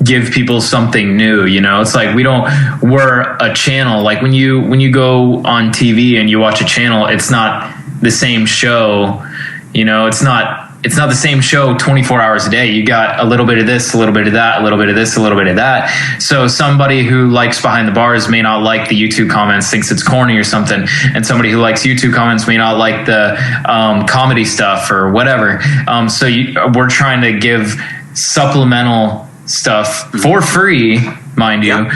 give people something new, you know. It's like we're a channel. Like when you go on TV and you watch a channel, it's not the same show, you know. It's not it's not the same show 24 hours a day. You got a little bit of this, a little bit of that, a little bit of this, a little bit of that. So somebody who likes Behind the Bars may not like the YouTube comments, thinks it's corny or something. And somebody who likes YouTube comments may not like the comedy stuff or whatever. We're trying to give supplemental stuff for free, mind you,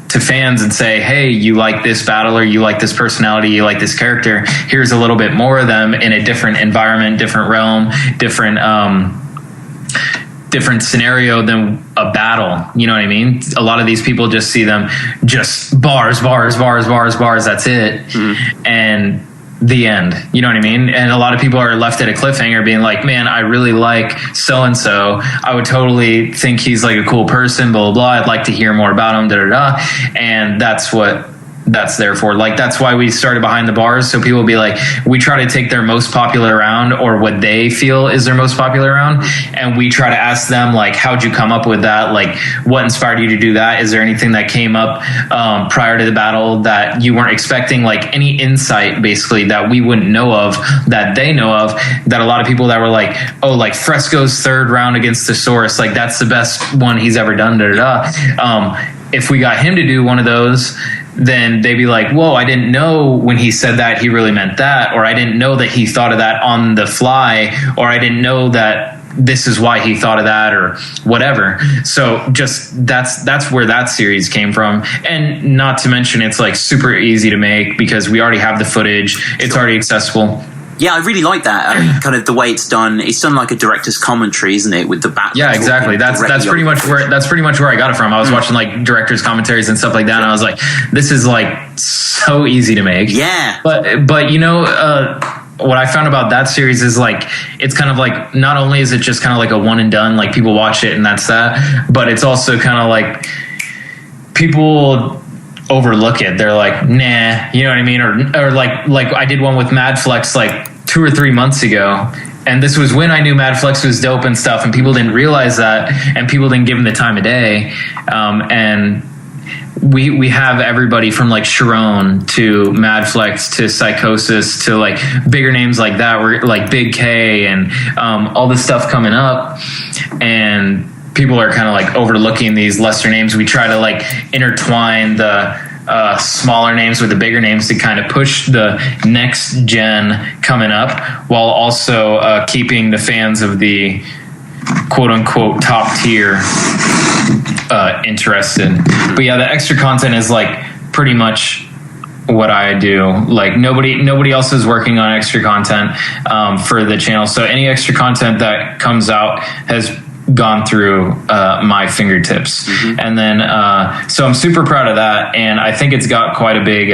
to fans and say, hey, you like this battler, you like this personality, you like this character, here's a little bit more of them in a different environment, different realm, different scenario than a battle. You know what I mean? A lot of these people just see them just bars, that's it. And the end. You know what I mean? And a lot of people are left at a cliffhanger being like, man, I really like so-and-so. I would totally think he's like a cool person, blah, blah, blah. I'd like to hear more about him, da, da, da. And that's what that's there for. Like, that's why we started Behind the Bars. So people will be like, we try to take their most popular round or what they feel is their most popular round. And we try to ask them, like, how'd you come up with that? Like, what inspired you to do that? Is there anything that came up prior to the battle that you weren't expecting? Like, any insight basically that we wouldn't know of, that they know of, that a lot of people that were like, oh, like Fresco's third round against Thesaurus, like that's the best one he's ever done, da, da, da. If we got him to do one of those, then they'd be like, whoa, I didn't know when he said that he really meant that, or I didn't know that he thought of that on the fly, or I didn't know that this is why he thought of that, or whatever. So just that's where that series came from. And not to mention, it's like super easy to make because we already have the footage. It's already accessible. Yeah, I really like that. Kind of the way it's done. It's done like a director's commentary, isn't it? With the battle. Yeah, exactly. That's pretty much where I got it from. I was watching like director's commentaries and stuff like that, and I was like, this is like so easy to make. Yeah. But you know, what I found about that series is like, it's kind of like, not only is it just kind of like a one and done, like people watch it and that's that, but it's also kind of like people overlook it. They're like, nah, you know what I mean? Or like I did one with Mad Flex like 2 or 3 months ago, and this was when I knew Mad Flex was dope and stuff, and people didn't realize that, and people didn't give him the time of day. And we have everybody from like Sharon to Mad Flex to Psychosis to like bigger names like that. We're like Big K and all this stuff coming up, and people are kind of like overlooking these lesser names. We try to like intertwine the smaller names with the bigger names to kind of push the next gen coming up, while also keeping the fans of the quote unquote top tier interested. But yeah, the extra content is like pretty much what I do. Like nobody else is working on extra content for the channel. So any extra content that comes out has gone through my fingertips. And then so I'm super proud of that, and I think it's got quite a big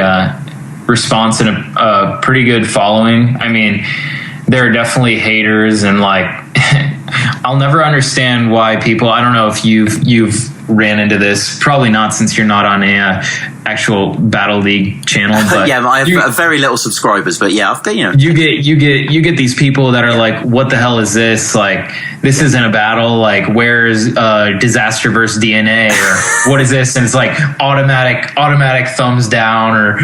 response and a pretty good following. I mean, there are definitely haters, and like I'll never understand why people, I don't know if you've ran into this, probably not, since you're not on a actual Battle League channel, but yeah, I have very little subscribers, but yeah, you get these people that are like, what the hell is this? Like, this isn't a battle. Like, where's Disaster versus DNA, or what is this? And it's like automatic thumbs down, or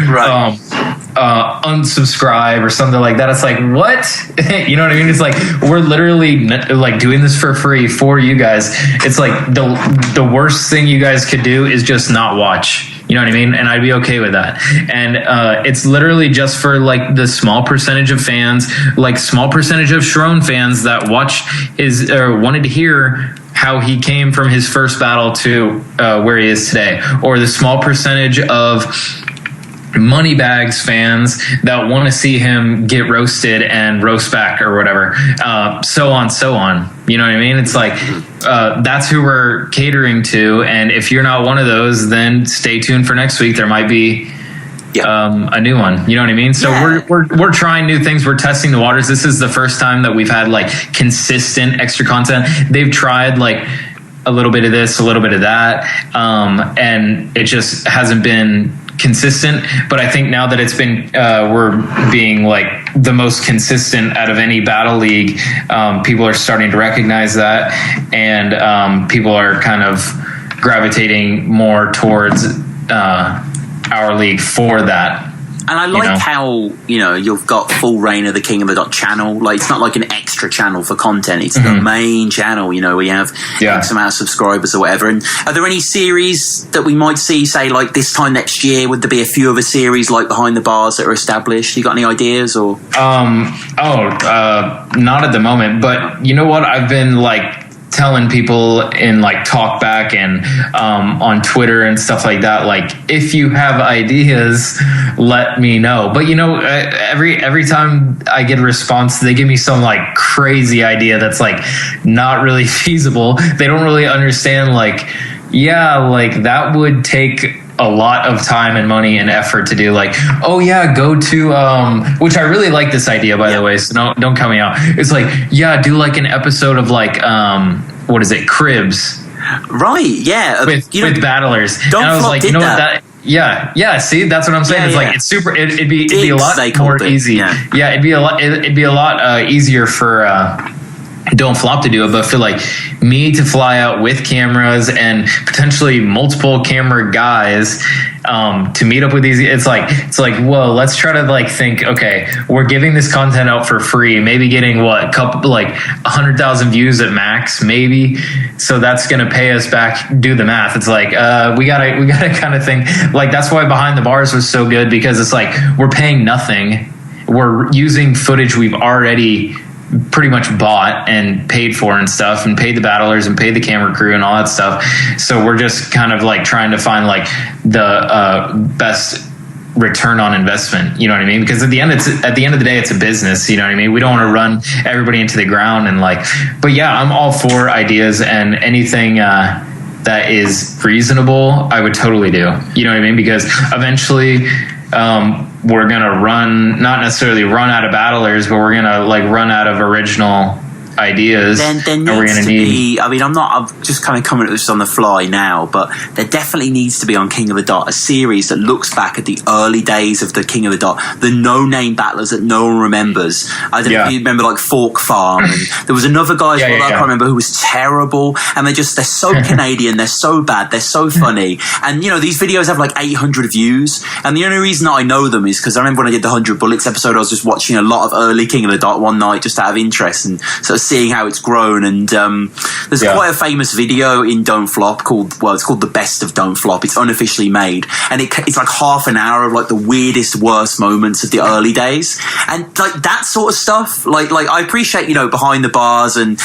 unsubscribe or something like that. It's like, what? You know what I mean? It's like, we're literally like doing this for free for you guys. It's like the worst thing you guys could do is just not watch. You know what I mean? And I'd be okay with that. And it's literally just for like the small percentage of fans, like small percentage of Sharon fans that watch his, or wanted to hear how he came from his first battle to where he is today, or the small percentage of Moneybags fans that want to see him get roasted and roast back or whatever, so on. You know what I mean? It's like, that's who we're catering to, and if you're not one of those, then stay tuned for next week. There might be a new one. You know what I mean? So we're trying new things. We're testing the waters. This is the first time that we've had like consistent extra content. They've tried like a little bit of this, a little bit of that, and it just hasn't been consistent. But I think now that it's been we're being like the most consistent out of any Battle League, people are starting to recognize that, and people are kind of gravitating more towards our league for that. And I like how, you've got full reign of the King of the Dot channel. Like, it's not like an extra channel for content. It's the main channel, where you have X amount of subscribers or whatever. And are there any series that we might see, say, like this time next year? Would there be a few other series like Behind the Bars that are established? You got any ideas or? Not at the moment, but you know what? I've been like telling people in like talkback and on Twitter and stuff like that, like, if you have ideas, let me know. But every time I get a response, they give me some like crazy idea that's like not really feasible. They don't really understand, like, like that would take a lot of time and money and effort to do. Like, go to which I really like this idea, by the way, so don't cut me out. It's like, do like an episode of like what is it, Cribs, right? With battlers. And I was like, see, that's what I'm saying. It's like, it's super, it'd be a lot more easy. It'd be a lot easier for Don't Flop to do it, but for like me to fly out with cameras and potentially multiple camera guys to meet up with these, it's like, whoa, let's try to like think, okay, we're giving this content out for free, maybe getting a couple, like 100,000 views at max, maybe. So that's going to pay us back. Do the math. It's like, we gotta kind of think, like, that's why Behind the Bars was so good, because it's like, we're paying nothing. We're using footage we've already pretty much bought and paid for and stuff, and paid the battlers and paid the camera crew and all that stuff. So we're just kind of like trying to find like the best return on investment, you know what I mean? Because at the end of the day, it's a business, you know what I mean? We don't want to run everybody into the ground and like, but I'm all for ideas, and anything that is reasonable, I would totally do, you know what I mean? Because eventually we're going to not necessarily run out of battlers, but we're going to like run out of original ideas. There needs to be, I'm just kind of coming at this on the fly now, but there definitely needs to be on King of the Dot a series that looks back at the early days of the King of the Dot, the no-name battlers that no one remembers. I don't know if you remember, like Fork Farm, and there was another guy as well that I can't remember, who was terrible, and they're so Canadian, they're so bad, they're so funny, and these videos have like 800 views, and the only reason that I know them is because I remember when I did the 100 Bullets episode, I was just watching a lot of early King of the Dot one night just out of interest, and sort of seeing how it's grown. And there's quite a famous video in Don't Flop it's called The Best of Don't Flop. It's unofficially made, and it's like half an hour of like the weirdest, worst moments of the early days, and like that sort of stuff. Like I appreciate Behind the Bars and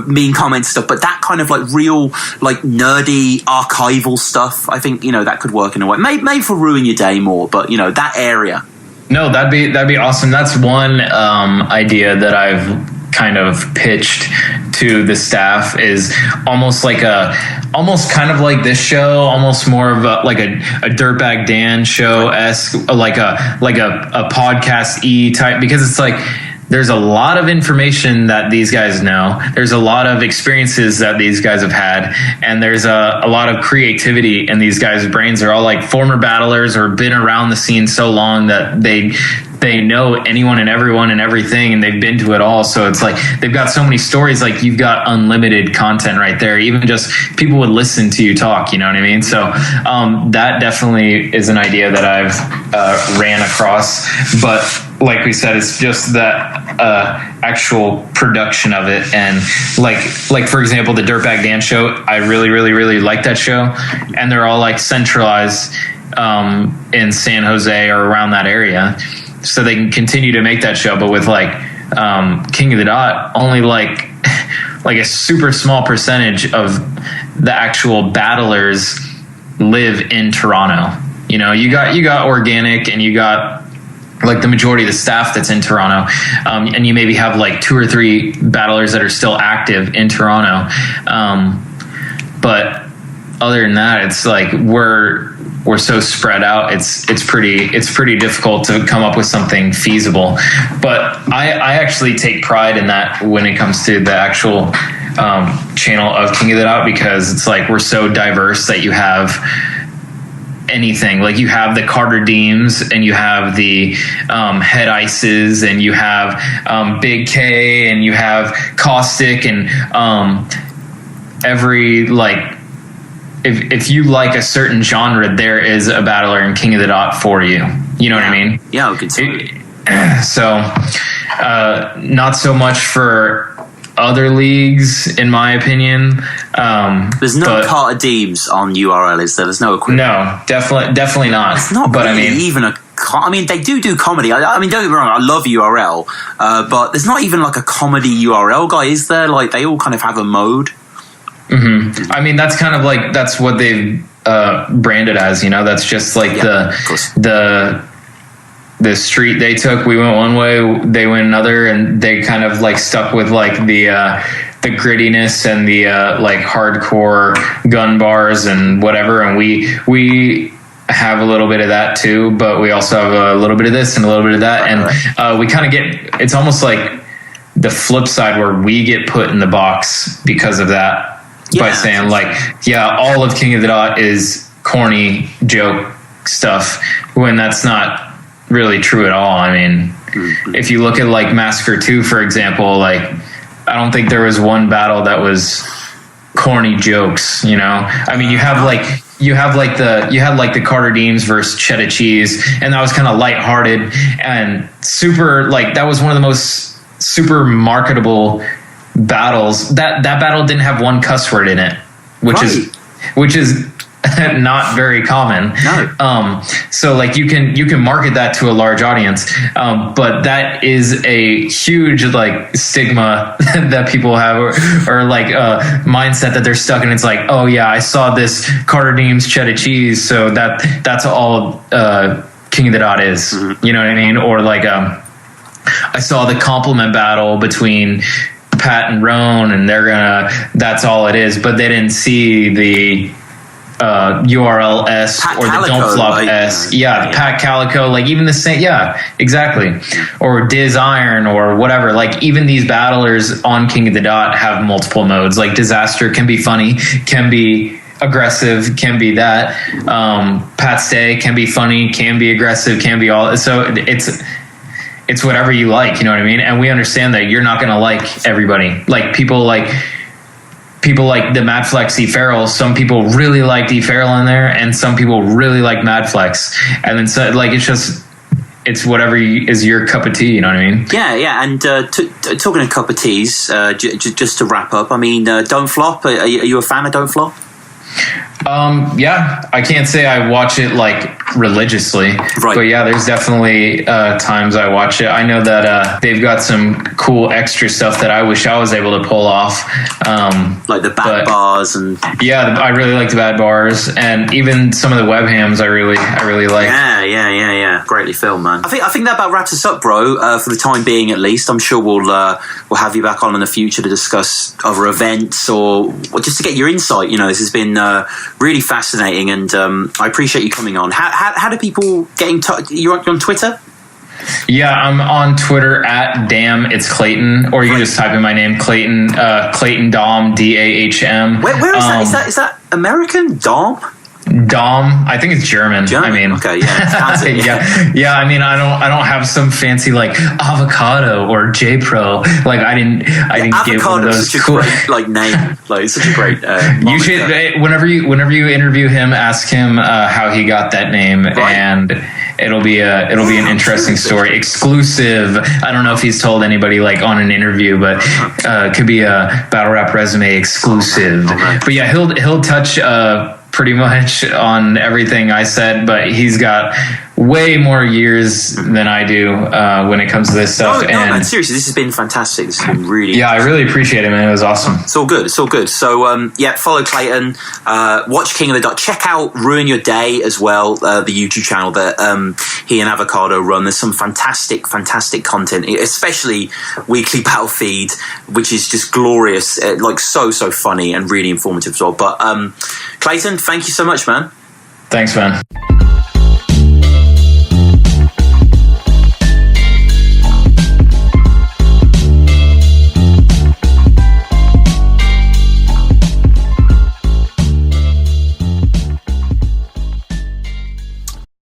mean comments stuff, but that kind of like real like nerdy archival stuff, I think that could work in a way. Maybe for Ruin Your Day more, but that area. No, that'd be awesome. That's one idea that I've kind of pitched to the staff, is almost kind of like this show, almost more of a Dirtbag Dan show-esque, like a podcast-y type, because it's like, there's a lot of information that these guys know. There's a lot of experiences that these guys have had. And there's a lot of creativity in these guys' brains. They're all like former battlers or been around the scene so long that they know anyone and everyone and everything, and they've been to it all. So it's like, they've got so many stories, like you've got unlimited content right there. Even just people would listen to you talk, you know what I mean? So that definitely is an idea that I've ran across. But like we said, it's just that actual production of it. And like for example, the Dirtbag Dan show, I really, really, really like that show. And they're all like centralized in San Jose or around that area. So they can continue to make that show, but with like King of the Dot, only like a super small percentage of the actual battlers live in Toronto. You got organic, and you got like the majority of the staff that's in Toronto, and you maybe have like 2 or 3 battlers that are still active in Toronto. But other than that, it's like we're so spread out. It's pretty difficult to come up with something feasible. But I actually take pride in that when it comes to the actual channel of King of the Dot, because it's like we're so diverse that you have anything. Like you have the Carter Deems, and you have the Head Ices, and you have Big K, and you have Caustic, and every like. If you like a certain genre, there is a battler in King of the Dot for you. You know what I mean? Yeah, good time. So, not so much for other leagues, in my opinion. There's no Carter Deems on URL, is there? There's no equivalent. No, definitely not. It's not but really I mean, even a. I mean, they do comedy. I mean, don't get me wrong. I love URL, but there's not even like a comedy URL guy, is there? Like, they all kind of have a mode. Mm-hmm. I mean, that's kind of like that's what they've branded as. You know, that's just like the street they took. We went one way, they went another, and they kind of like stuck with like the grittiness and the like hardcore gun bars and whatever. And we have a little bit of that too, but we also have a little bit of this and a little bit of that, and we kind of get. It's almost like the flip side where we get put in the box because of that by saying like, yeah, all of King of the Dot is corny joke stuff, when that's not really true at all. I mean, if you look at like Massacre 2, for example, like I don't think there was one battle that was corny jokes, you know? I mean, you had like the Carter Deems versus Cheddar Cheese, and that was kind of lighthearted and super, like that was one of the most super marketable battles. That battle didn't have one cuss word in it, which is not very common. No. So like you can market that to a large audience, but that is a huge like stigma that people have, or like mindset that they're stuck in. It's like, oh yeah, I saw this Carter Deems Cheddar Cheese, so that's all King of the Dot is. Mm-hmm. You know what I mean? Or like I saw the compliment battle between Pat and Roan, and that's all it is. But they didn't see the URL S or the Don't Flop like, S. Pat Calico, like even the same. Yeah, exactly. Or Diz Iron or whatever. Like even these battlers on King of the Dot have multiple modes. Like Disaster can be funny, can be aggressive, can be that. Pat Stay can be funny, can be aggressive, can be all. So it's whatever you like, you know what I mean? And we understand that you're not going to like everybody. Like people like the Mad Flex E Feral. Some people really like E Feral in there, and some people really like Mad Flex. And then so like it's whatever is your cup of tea, you know what I mean? Yeah. And talking of cup of teas, just to wrap up, I mean, Don't Flop. Are you a fan of Don't Flop? Yeah, I can't say I watch it like religiously, right. But yeah, there's definitely times I watch it. I know that they've got some cool extra stuff that I wish I was able to pull off, like the bad bars and I really like the bad bars, and even some of the webhams I really like. Yeah, greatly filmed, man. I think that about wraps us up, bro. For the time being, at least. I'm sure we'll have you back on in the future to discuss other events or just to get your insight. You know, this has been really fascinating, and I appreciate you coming on. How do people get in touch? You're on Twitter? Yeah, I'm on Twitter at Damn It's Clayton, or you can just type in my name, Clayton, Clayton Dahm, Dahm. Where is that? Is that American? Dahm? Dahm, I think it's German. I mean, okay, yeah, yeah. I mean, I don't have some fancy like Avocado or J Pro. Like I didn't give one of those such cool a great, like name. Like it's such a great. You should whenever you interview him, ask him how he got that name, right. And it'll be an interesting story. Exclusive. I don't know if he's told anybody like on an interview, but could be a Battle Rap Resume exclusive. But yeah, he'll touch pretty much on everything I said, but he's got way more years than I do when it comes to this stuff. No, man, seriously, this has been fantastic. This has been really... Yeah, I really appreciate it, man. It was awesome. It's all good. So, follow Clayton. Watch King of the Dot. Check out Ruin Your Day as well, the YouTube channel that he and Avocado run. There's some fantastic content, especially weekly battle feed, which is just glorious, like so funny and really informative as well. But Clayton, thank you so much, man. Thanks, man.